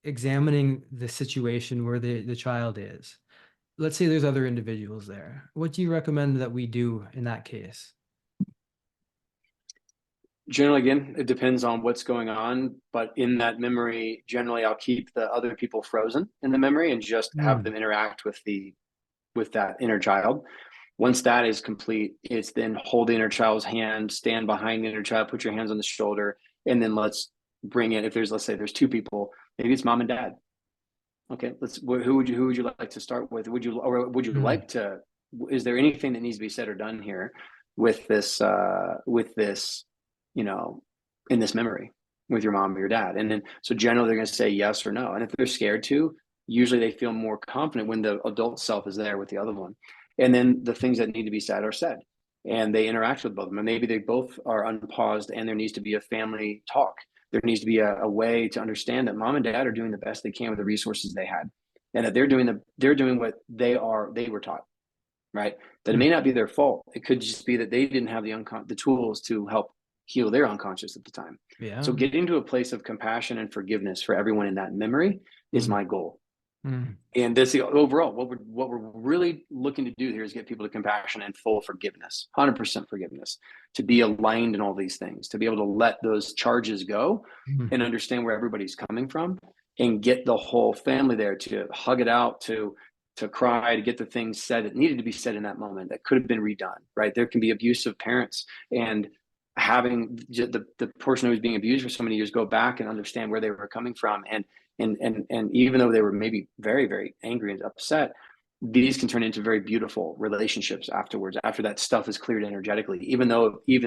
examining the situation where the child is. Let's say there's other individuals there. What do you recommend that we do in that case? Generally, again, it depends on what's going on, but in that memory, generally I'll keep the other people frozen in the memory and just have Mm, them interact with that inner child. Once that is complete, it's then hold the inner child's hand, stand behind the inner child, put your hands on the shoulder, and then let's bring in, if there's, let's say there's two people, maybe it's mom and dad. Okay, who would you like to start with? Would you mm, like to, is there anything that needs to be said or done here with this, you know, in this memory with your mom or your dad? And then, so generally they're going to say yes or no. And if they're scared to, usually they feel more confident when the adult self is there with the other one. And then the things that need to be said are said, and they interact with both of them. And maybe they both are unpaused and there needs to be a family talk. There needs to be a way to understand that mom and dad are doing the best they can with the resources they had, and that they're doing what they were taught, right? That it mm. may not be their fault. It could just be that they didn't have the tools to help heal their unconscious at the time. So Yeah. getting to a place of compassion and forgiveness for everyone in that memory is Mm, my goal. mm, And this overall, what we're really looking to do here is get people to compassion and full forgiveness, 100% forgiveness, to be aligned in all these things, to be able to let those charges go mm, and understand where everybody's coming from, and get the whole family there to hug it out, to cry, to get the things said that needed to be said in that moment that could have been redone. Right? There can be abusive parents, and having the person who was being abused for so many years go back and understand where they were coming from, and even though they were maybe very, very angry and upset, these can turn into very beautiful relationships afterwards, after that stuff is cleared energetically, even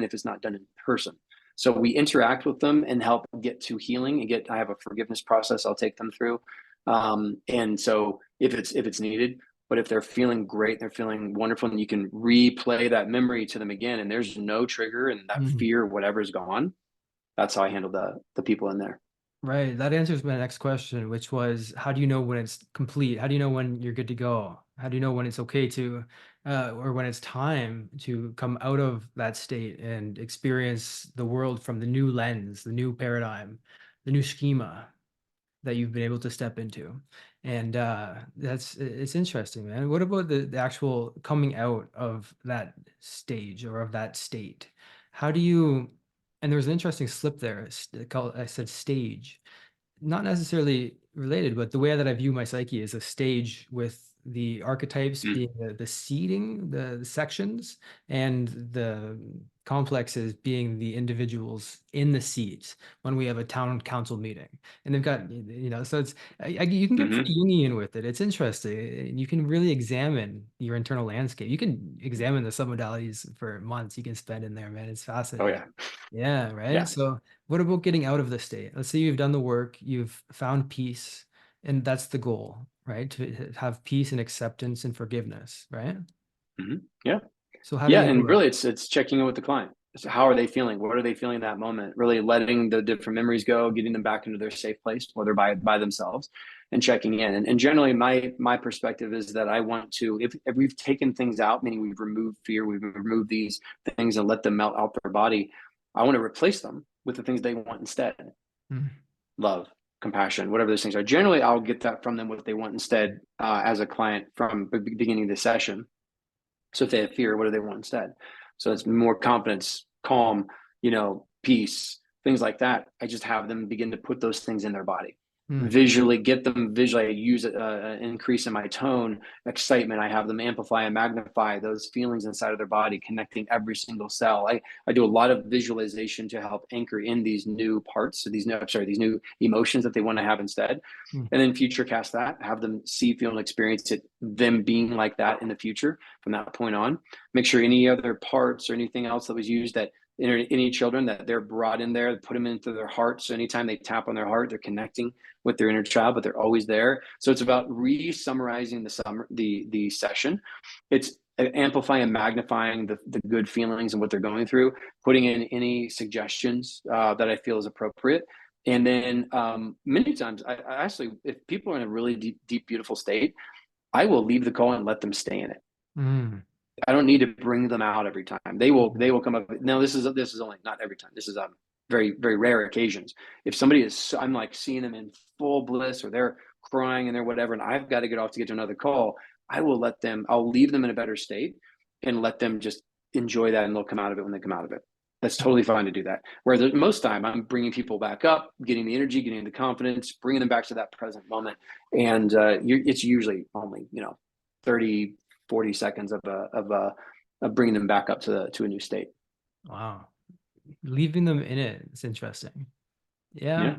if it's not done in person. So we interact with them and help get to healing, and I have a forgiveness process I'll take them through. And so if it's needed, but if they're feeling great, they're feeling wonderful, and you can replay that memory to them again, and there's no trigger, and that mm. fear, whatever is gone, that's how I handle the people in there. Right. That answers my next question, which was, how do you know when it's complete? How do you know when you're good to go? How do you know when it's okay to, or when it's time to come out of that state and experience the world from the new lens, the new paradigm, the new schema that you've been able to step into? And it's interesting, man. What about the actual coming out of that stage or of that state? How do you, and there was an interesting slip there. I said stage, not necessarily related, but the way that I view my psyche is a stage with the archetypes Mm. being the seating, the sections, and the complexes being the individuals in the seats when we have a town council meeting. And they've got, so it's, you can get Hmm. pretty Jungian with it. It's interesting. You can really examine your internal landscape. You can examine the submodalities for months you can spend in there, man. It's Oh fascinating. yeah. Yeah, right. Yeah. So what about getting out of the state? Let's say you've done the work, you've found peace, and that's the goal, right? To have peace and acceptance and forgiveness, right? Hmm. Yeah. So how do Yeah. you And do it? really it's checking in with the client. So how are they feeling? What are they feeling in that moment? Really letting the different memories go, getting them back into their safe place, whether by themselves, and checking in. And generally my perspective is that I want to, if we've taken things out, meaning we've removed fear, we've removed these things and let them melt out their body, I want to replace them with the things they want instead. Mm, Love, compassion, whatever those things are. Generally, I'll get that from them, what they want instead, as a client from the beginning of the session. So if they have fear, what do they want instead? So it's more confidence, calm, peace, things like that. I just have them begin to put those things in their body. mm, Visually, get them visually. I use an increase in my tone, excitement. I have them amplify and magnify those feelings inside of their body, connecting every single cell. I do a lot of visualization to help anchor in these new parts, so these new emotions that they want to have instead, mm, and then future cast that, have them see, feel, and experience it, them being like that in the future from that point on. Make sure any other parts or anything else that was used, that any children, that they're brought in there, put them into their heart. So anytime they tap on their heart, they're connecting with their inner child, but they're always there. So it's about re-summarizing the session. It's amplifying and magnifying the good feelings and what they're going through, putting in any suggestions that I feel is appropriate. And then many times, I actually, if people are in a really deep, beautiful state, I will leave the call and let them stay in it. mm, I don't need to bring them out every time. They will come up. Now this is only, not every time. This is very, very rare occasions. If somebody is, I'm like seeing them in full bliss, or they're crying and they're whatever, and I've got to get off to get to another call, I'll leave them in a better state and let them just enjoy that, and they'll come out of it when they come out of it. That's totally fine to do that. Where most time I'm bringing people back up, getting the energy, getting the confidence, bringing them back to that present moment. And it's usually only, 30, 40 seconds of bringing them back up to a new state. Wow. Leaving them in it. It's interesting. Yeah. Yeah.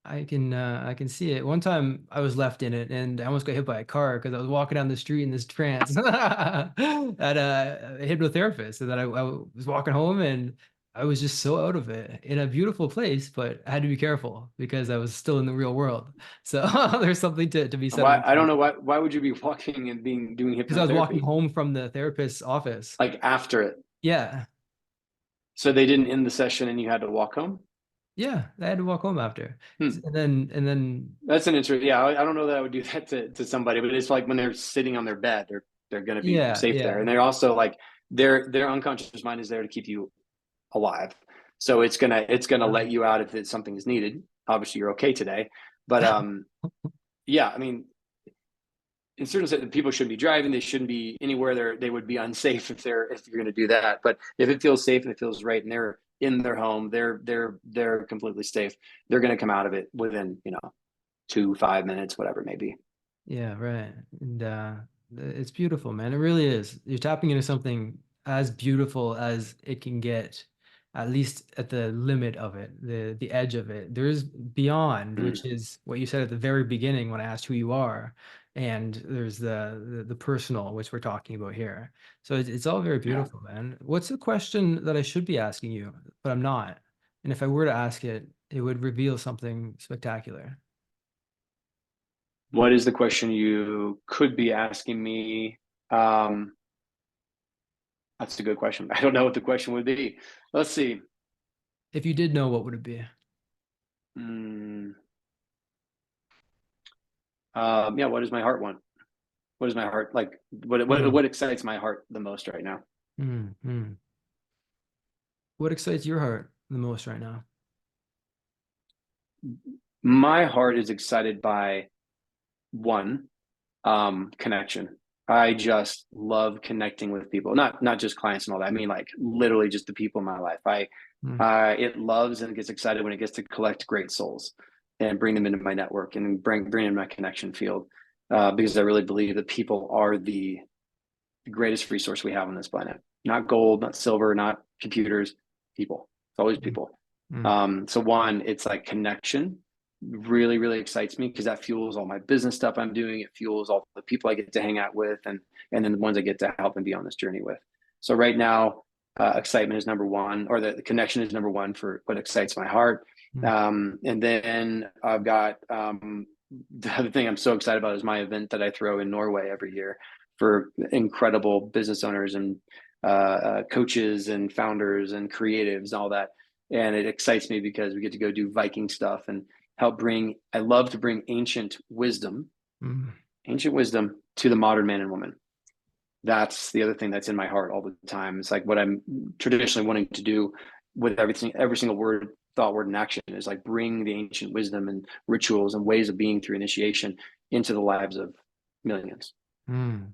I can see it. One time I was left in it and I almost got hit by a car because I was walking down the street in this trance at a hypnotherapist. And then I was walking home and I was just so out of it in a beautiful place, but I had to be careful because I was still in the real world. So there's something to be said Why? about I don't that. know why would you be walking and doing Because I was walking hypnotherapy home from the therapist's office. like after it? Yeah. So they didn't end the session and you had to walk home? Yeah. I had to walk home after. Hmm. And then, That's an interesting. Yeah, I don't know that I would do that to somebody, but it's like when they're sitting on their bed, they're going to be yeah, safe there, yeah. and they're also like their unconscious mind is there to keep you alive. So it's gonna let you out if something is needed. Obviously, you're okay today, but yeah, I mean, in certain sense, people shouldn't be driving. They shouldn't be anywhere they would be unsafe if you're going to do that. But if it feels safe and it feels right, and they're in their home, they're completely safe. They're going to come out of it within 2, 5 minutes, whatever it may be. Yeah, right. And it's beautiful, man. It really is. You're tapping into something as beautiful as it can get, at least at the limit of it, the edge of it. There's beyond, which Mm, is what you said at the very beginning when I asked who you are. And there's the personal, which we're talking about here. So it's all very yeah. beautiful, man. What's the question that I should be asking you, but I'm not? And if I were to ask it, it would reveal something spectacular. What is the question you could be asking me? Um, that's a good question. I don't know what the question would be. Let's see. If you did know, what would it be? Mm, yeah. What does my heart want? What is my heart like? What excites my heart the most right now? Mm. What excites your heart the most right now? My heart is excited by one, connection. I just love connecting with people, not just clients and all that. I mean, like literally just the people in my life. Mm, It loves and gets excited when it gets to collect great souls and bring them into my network and bring in my connection field, because I really believe that people are the greatest resource we have on this planet. Not gold, not silver, not computers, people. It's always mm, people. mm, So one, it's like connection really, really excites me because that fuels all my business stuff I'm doing. It fuels all the people I get to hang out with, and then the ones I get to help and be on this journey with. So right now, excitement is number one, or the connection is number one for what excites my heart. mm, And then I've got the other thing I'm so excited about is my event that I throw in Norway every year for incredible business owners and coaches and founders and creatives and all that. And it excites me because we get to go do Viking stuff and I love to bring mm, ancient wisdom to the modern man and woman. That's the other thing that's in my heart all the time. It's like what I'm traditionally wanting to do with everything, every single word, thought, word, and action is like bring the ancient wisdom and rituals and ways of being through initiation into the lives of millions. mm.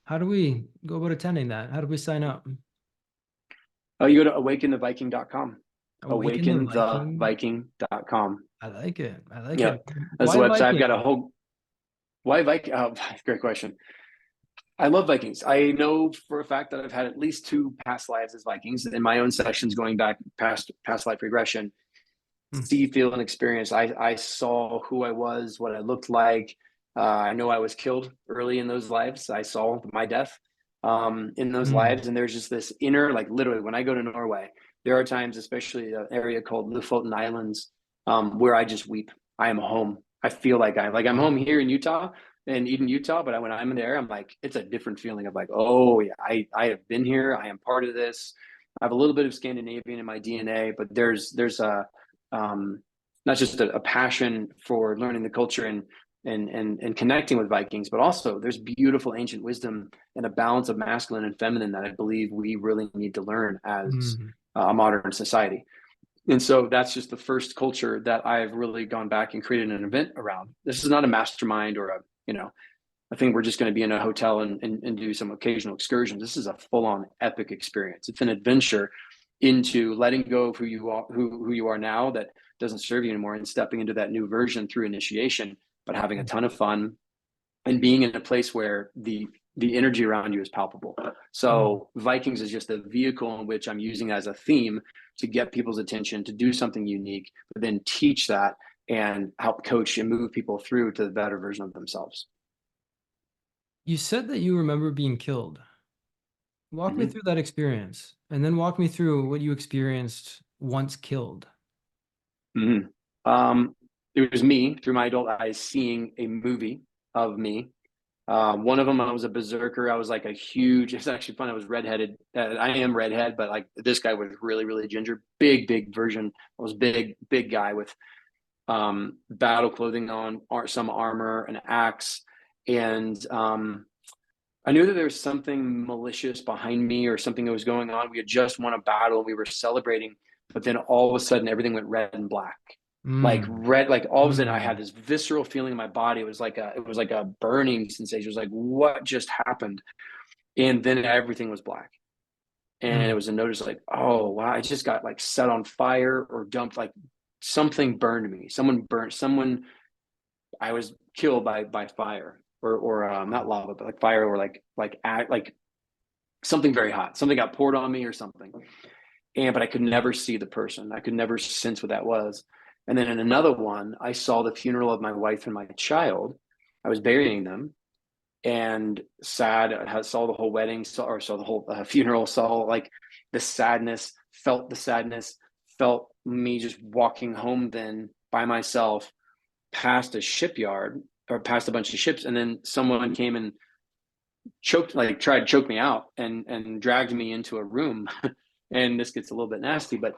How do we go about attending that? How do we sign up? Oh, you go to awakentheviking.com. Awaken the Viking. Awakentheviking.com. I like it. I like Yeah, it. that's the Why website. I've got a Viking? whole why Viking. Oh, great question. I love Vikings. I know for a fact that I've had at least two past lives as Vikings in my own sessions going back past life regression. Mm, See, feel, and experience. I saw who I was, what I looked like. I know I was killed early in those lives. I saw my death in those mm, lives, and there's just this inner, like literally, when I go to Norway, there are times, especially an area called Lofoten Islands, where I just weep. I am home. I feel like I'm home wow. here in Utah, in Eden, Utah. But when I'm in there, I'm like, it's a different feeling of like, oh yeah, I have been here. I am part of this. I have a little bit of Scandinavian in my DNA, but there's a not just a passion for learning the culture and connecting with Vikings, but also there's beautiful ancient wisdom and a balance of masculine and feminine that I believe we really need to learn as Mm, a modern society. And so that's just the first culture that I've really gone back and created an event around. This is not a mastermind or I think we're just going to be in a hotel and do some occasional excursions. This is a full on epic experience. It's an adventure into letting go of who you are now that doesn't serve you anymore, and stepping into that new version through initiation, but having a ton of fun and being in a place where the energy around you is palpable. Mm. So Vikings is just a vehicle in which I'm using as a theme to get people's attention, to do something unique, but then teach that and help coach and move people through to the better version of themselves. You said that you remember being killed. Walk me Mm-hmm. through that experience, and then walk me through what you experienced once killed. Mm-hmm. It was me through my adult eyes seeing a movie of me. One of them, I was a berserker. I was like a huge. It's actually fun. I was redheaded. I am redhead, but like this guy was really, really ginger. Big version. I was big guy with battle clothing on, some armor, an axe, and I knew that there was something malicious behind me or something that was going on. We had just won a battle. We were celebrating, but then all of a sudden everything went red and black. Like Mm. red, like all of a sudden I had Mm. this visceral feeling in my body. It was like a burning sensation. It was like, what just happened? And then everything was black. And it Mm. was a notice like, oh wow, I just got like set on fire or dumped, like something burned me. Someone, I was killed by fire or not lava, but like fire or like something very hot. Something got poured on me or something. And but I could never see the person. I could never sense what that was. And then in another one, I saw the funeral of my wife and my child. I was burying them and sad. I saw the whole wedding, saw the whole funeral, saw like the sadness, felt the sadness, felt me just walking home then by myself past a shipyard or past a bunch of ships, and then someone came and tried to choke me out and dragged me into a room. And this gets a little bit nasty, but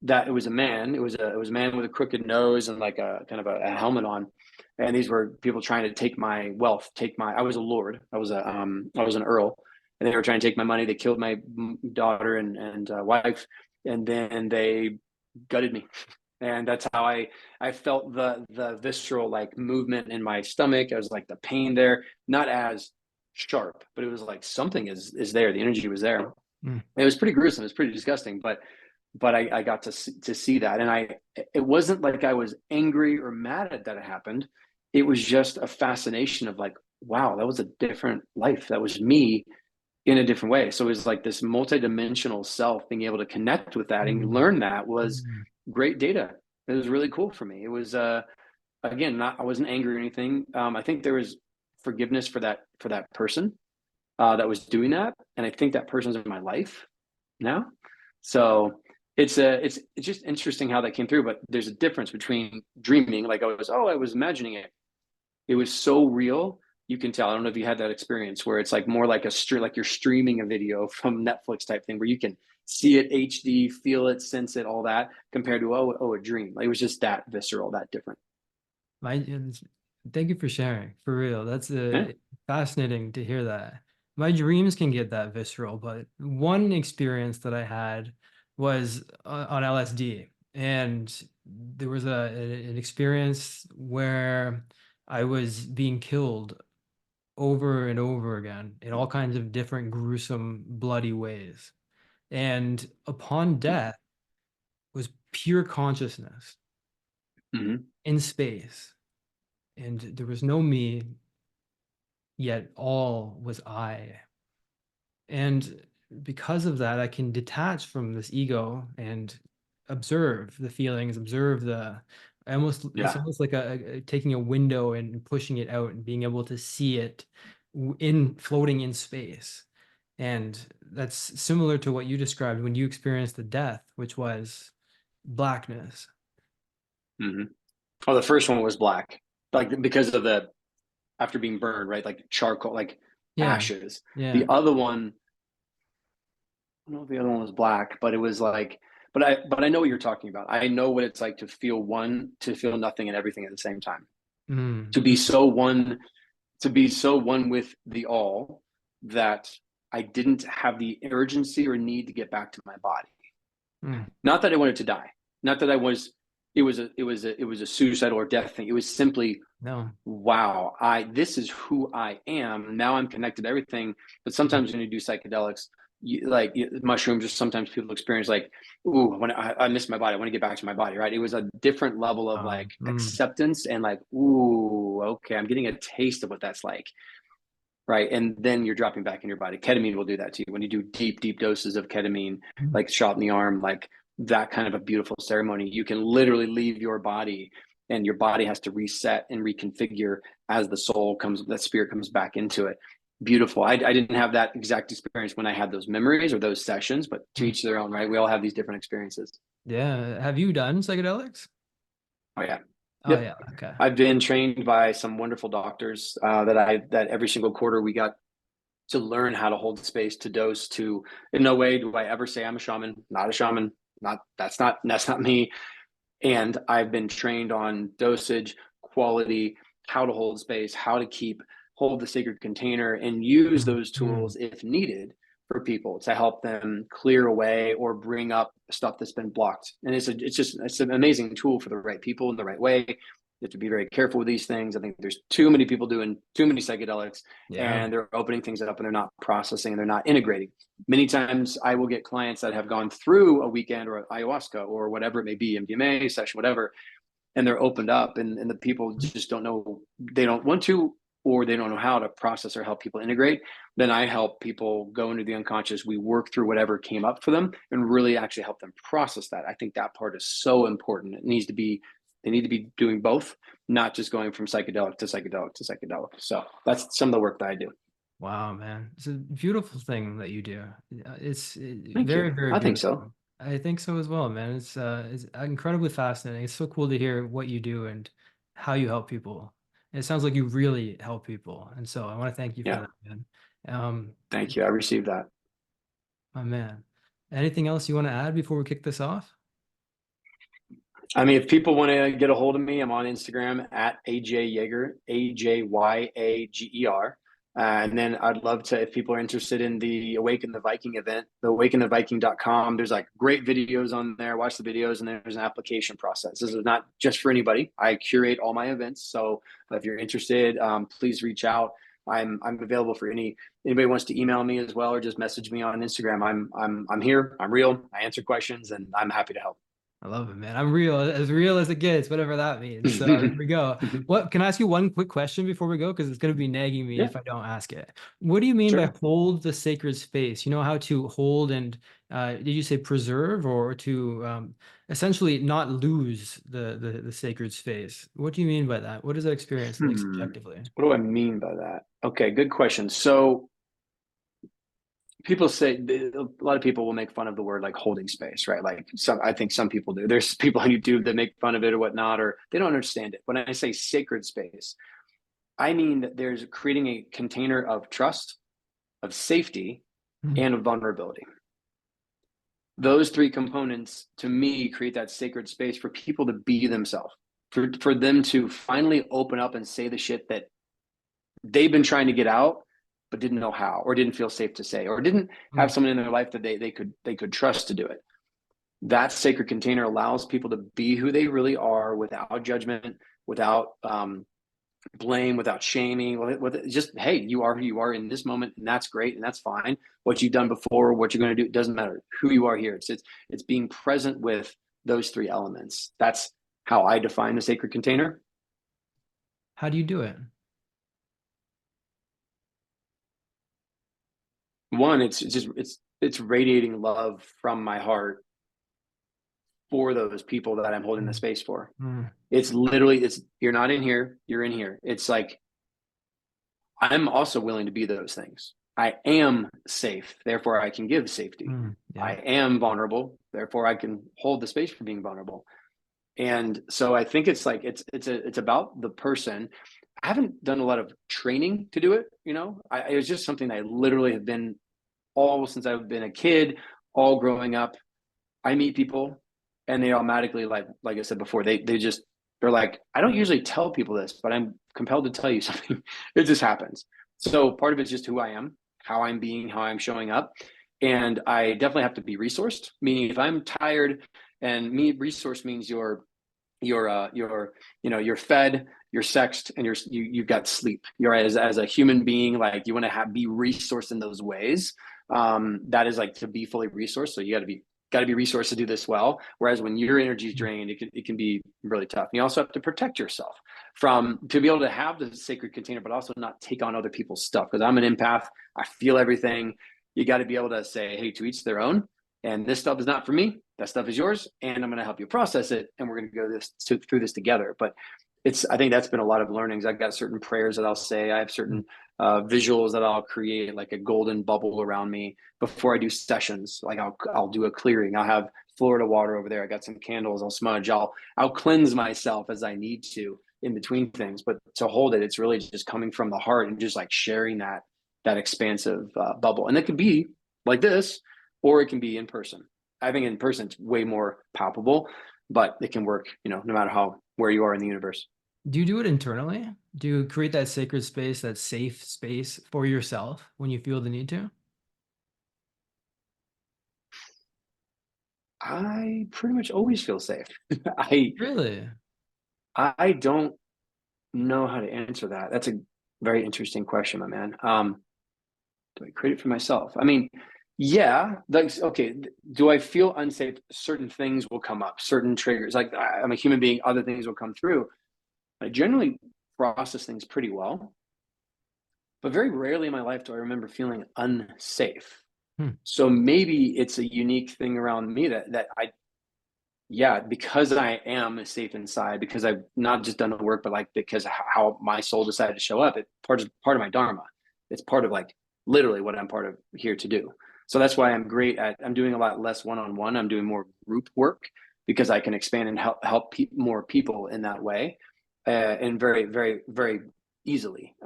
that it was a man. It was a man with a crooked nose and like a kind of a helmet on. And these were people trying to take my wealth, take my. I was a lord. I was an earl, and they were trying to take my money. They killed my daughter and wife, and then they gutted me. And that's how I felt the visceral like movement in my stomach. I was like the pain there, not as sharp, but it was like something is there. The energy was there. Mm. It was pretty gruesome. It's pretty disgusting, but I got to see that, and it wasn't like I was angry or mad at that it happened. It was just a fascination of like, wow, that was a different life. That was me in a different way. So it was like this multidimensional self being able to connect with that and Mm. learn that was Mm. great data. It was really cool for me. It was again, not I wasn't angry or anything. I think there was forgiveness for that person that was doing that, and I think that person's in my life now. So it's just interesting how that came through. But there's a difference between dreaming, like I was imagining it. It was so real. You can tell. I don't know if you had that experience where it's like more like like you're streaming a video from Netflix type thing where you can see it HD, feel it, sense it, all that, compared to a dream. Like, it was just that visceral, that different. Thank you for sharing. For real, that's Yeah. fascinating to hear that. My dreams can get that visceral, but one experience that I had was on LSD, and there was an experience where I was being killed over and over again in all kinds of different gruesome, bloody ways. And upon death was pure consciousness Hmm. in space. And there was no me, yet all was I. And because of that, I can detach from this ego and observe the feelings, observe it's Yeah. almost like taking a window and pushing it out and being able to see it in floating in space. And that's similar to what you described when you experienced the death, which was blackness. Hmm. Oh, the first one was black, like because of the after being burned, right? Like charcoal, like Yeah. ashes. The Yeah. other one, I don't know if the other one was black, but it was like, but I know what you're talking about. I know what it's like to feel nothing and everything at the same time. Mm. To be so one, to be so one with the all that I didn't have the urgency or need to get back to my body. Mm. Not that I wanted to die. Not that I was. It was a suicidal or death thing. It was simply, No. wow, I this is who I am. Now I'm connected to everything. But sometimes when you do psychedelics, mushrooms, just sometimes people experience like, ooh, when I miss my body, I want to get back to my body, right? It was a different level of like Mm, acceptance and like, ooh, okay, I'm getting a taste of what that's like, right? And then you're dropping back in your body. Ketamine will do that to you when you do deep doses of ketamine, mm, like shot in the arm, like that kind of a beautiful ceremony. You can literally leave your body, and your body has to reset and reconfigure as the soul comes, that spirit comes back into it. Beautiful. I didn't have that exact experience when I had those memories or those sessions, but to mm. each their own, right? We all have these different experiences. Yeah. Have you done psychedelics? Oh yeah. Oh Yep. yeah. Okay. I've been trained by some wonderful doctors that every single quarter we got to learn how to hold space, to dose, to in no way do I ever say I'm a shaman, not a shaman, not that's not me. And I've been trained on dosage, quality, how to hold space, how to hold the sacred container and use Mm, those mm. tools if needed for people to help them clear away or bring up stuff that's been blocked. And it's an amazing tool for the right people in the right way. You have to be very careful with these things. I think there's too many people doing too many psychedelics, Yeah. and they're opening things up and they're not processing and they're not integrating. Many times I will get clients that have gone through a weekend or ayahuasca or whatever it may be, MDMA session, whatever, and they're opened up and the people just don't know, they don't want to, or they don't know how to process or help people integrate. Then I help people go into the unconscious. We work through whatever came up for them and really actually help them process that. I think that part is so important. They need to be doing both, not just going from psychedelic to psychedelic to psychedelic. So that's some of the work that I do. Wow, man. It's a beautiful thing that you do. It's Thank you. very, very I think so. beautiful. I think so as well, man. It's incredibly fascinating. It's so cool to hear what you do and how you help people. It sounds like you really help people. And so I want to thank you for Yeah. that, man. Um, Thank you. I received that. my man. Anything else you want to add before we kick this off? I mean, if people want to get a hold of me, I'm on Instagram at AJ Yager, AJYAGER. And then I'd love to, if people are interested in the Awaken the Viking event, the awakentheviking.com, there's like great videos on there. Watch the videos, and there's an application process. This is not just for anybody. I curate all my events. So if you're interested, please reach out. I'm available for anybody wants to email me as well, or just message me on Instagram. I'm here. I'm real. I answer questions, and I'm happy to help. I love it, man. I'm real as it gets, whatever that means. So there we go. What can I ask you one quick question before we go? Because it's going to be nagging me Yeah, if I don't ask it. What do you mean by sure. hold the sacred space? You know how to hold and did you say preserve or to essentially not lose the sacred space? What do you mean by that? What does that experience like Hmm. subjectively? What do I mean by that? Okay, good question. So people say a lot of people will make fun of the word like holding space, right? Like I think some people do. There's people on YouTube that make fun of it or whatnot, or they don't understand it. When I say sacred space, I mean that there's creating a container of trust, of safety, Mm, and of vulnerability. Those three components to me create that sacred space for people to be themselves, for them to finally open up and say the shit that they've been trying to get out but didn't know how, or didn't feel safe to say, or didn't have mm, someone in their life that they could trust to do it. That sacred container allows people to be who they really are without judgment, without blame, without shaming, with just, hey, you are who you are in this moment, and that's great, and that's fine. What you've done before, what you're going to do, it doesn't matter. Who you are here, it's being present with those three elements. That's how I define the sacred container. how do you do it? One, it's radiating love from my heart for those people that I'm holding the Mm, space for. mm, It's literally, it's, you're not in here, you're in here. It's like I'm also willing to be those things. I am safe, therefore I can give safety. yeah. I am vulnerable, therefore I can hold the space for being vulnerable. And so I think it's like it's about the person. I haven't done a lot of training to do it. It was just something I literally have been all since I've been a kid, all growing up. I meet people, and they automatically, like I said before, they're like, I don't usually tell people this, but I'm compelled to tell you something. It just happens. So part of it's just who I am, how I'm being, how I'm showing up. And I definitely have to be resourced, meaning if I'm tired, and me resource means you're fed, you're sexed, and you've got sleep. You're as a human being, like you want to be resourced in those ways. that is like to be fully resourced. So you got to be resourced to do this well. Whereas when your energy is drained, it can be really tough. And you also have to protect yourself from to be able to have the sacred container, but also not take on other people's stuff. Because I'm an empath, I feel everything. You got to be able to say, hey, to each their own. And this stuff is not for me. That stuff is yours, and I'm going to help you process it. And we're going to go through this together. But I think that's been a lot of learnings. I've got certain prayers that I'll say. I have certain visuals that I'll create, like a golden bubble around me before I do sessions. Like I'll do a clearing. I'll have Florida water over there. I got some candles. I'll smudge. I'll cleanse myself as I need to in between things. But to hold it, it's really just coming from the heart and just like sharing that expansive bubble. And it could be like this, or it can be in person. I think in person it's way more palpable, but it can work, no matter where you are in the universe. Do you do it internally? Do you create that sacred space, that safe space for yourself when you feel the need to? I pretty much always feel safe. I Really? I don't know how to answer that. That's a very interesting question, my man. Do I create it for myself? I mean, yeah, like okay. Do I feel unsafe? Certain things will come up, certain triggers. Like I'm a human being, other things will come through. I generally process things pretty well, but very rarely in my life do I remember feeling unsafe. Hmm. So maybe it's a unique thing around me that because I am safe inside, because I've not just done the work, but like because how my soul decided to show up, it's part of my dharma. It's part of like literally what I'm part of here to do. So that's why I'm doing a lot less one-on-one. I'm doing more group work because I can expand and help more people in that way, and very, very, very easily.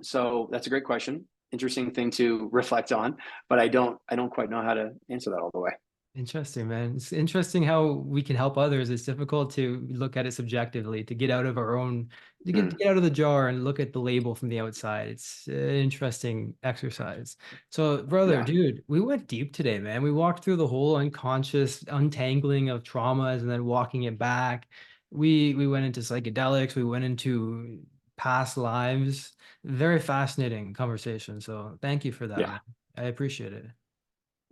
So that's a great question. Interesting thing to reflect on, but I don't quite know how to answer that all the way. Interesting, man. It's interesting how we can help others. It's difficult to look at it subjectively, to get out of our own, to get out of the jar and look at the label from the outside. It's an interesting exercise. So, brother, Yeah. dude, we went deep today, man. We walked through the whole unconscious untangling of traumas and then walking it back. We went into psychedelics. We went into past lives. Very fascinating conversation. So, thank you for that, Yeah. man. I appreciate it.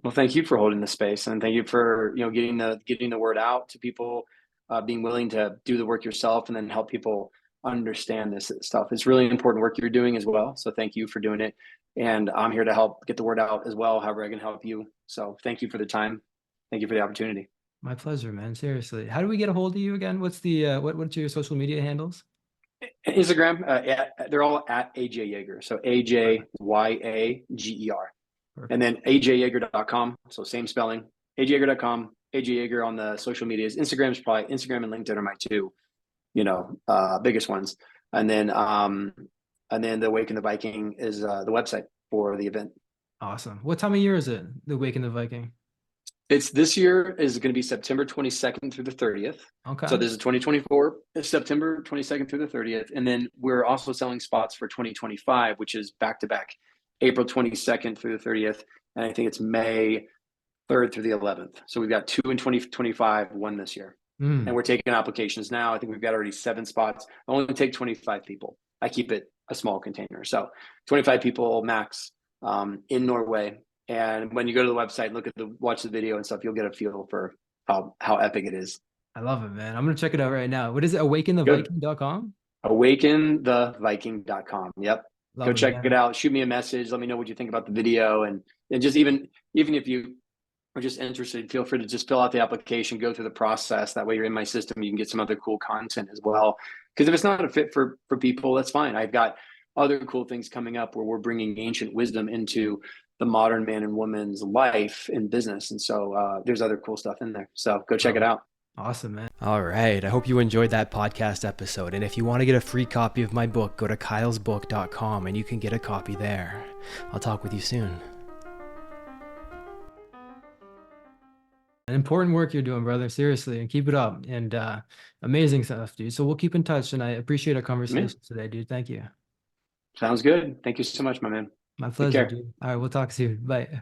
Well, thank you for holding the space, and thank you for getting the word out to people, being willing to do the work yourself, and then help people understand this stuff. It's really important work you're doing as well. So thank you for doing it, and I'm here to help get the word out as well. However, I can help you. So thank you for the time. Thank you for the opportunity. My pleasure, man. Seriously. How do we get a hold of you again? What's the what's your social media handles? Instagram, they're all at AJ Yager. So AJYAGER. And Perfect. then ajyager.com. So same spelling, ajyager.com, AJ Yager on the social medias. Instagram and LinkedIn are my two, biggest ones. And then the Awaken the Viking is the website for the event. Awesome. What time of year is it? The Wake in the Viking. It's this year is going to be September 22nd through the 30th. Okay. So this is 2024, September 22nd through the 30th. And then we're also selling spots for 2025, which is back to back, April 22nd through the 30th. And I think it's May 3rd through the 11th. So we've got 2 in 2025, 1 this year. And we're taking applications now. I think we've got already 7 spots. I only take 25 people. I keep it a small container. So 25 people max in Norway. And when you go to the website, watch the video and stuff, you'll get a feel for how epic it is. I love it, man. I'm gonna check it out right now. What is it? Good. Awakentheviking.com? Awakentheviking.com. Yep. Go Love it, check it man. out. Shoot me a message. Let me know what you think about the video. And just even if you are just interested, feel free to just fill out the application, go through the process. That way you're in my system. You can get some other cool content as well. Because if it's not a fit for people, that's fine. I've got other cool things coming up where we're bringing ancient wisdom into the modern man and woman's life and business. And so there's other cool stuff in there. So go check it out. Awesome, man. All right. I hope you enjoyed that podcast episode. And if you want to get a free copy of my book, go to kylesbook.com and you can get a copy there. I'll talk with you soon. An important work you're doing, brother. Seriously, and keep it up. And amazing stuff, dude. So we'll keep in touch. And I appreciate our conversation today, dude. Thank you. Sounds good. Thank you so much, my man. My Take pleasure, care. dude. All right. We'll talk soon. Bye.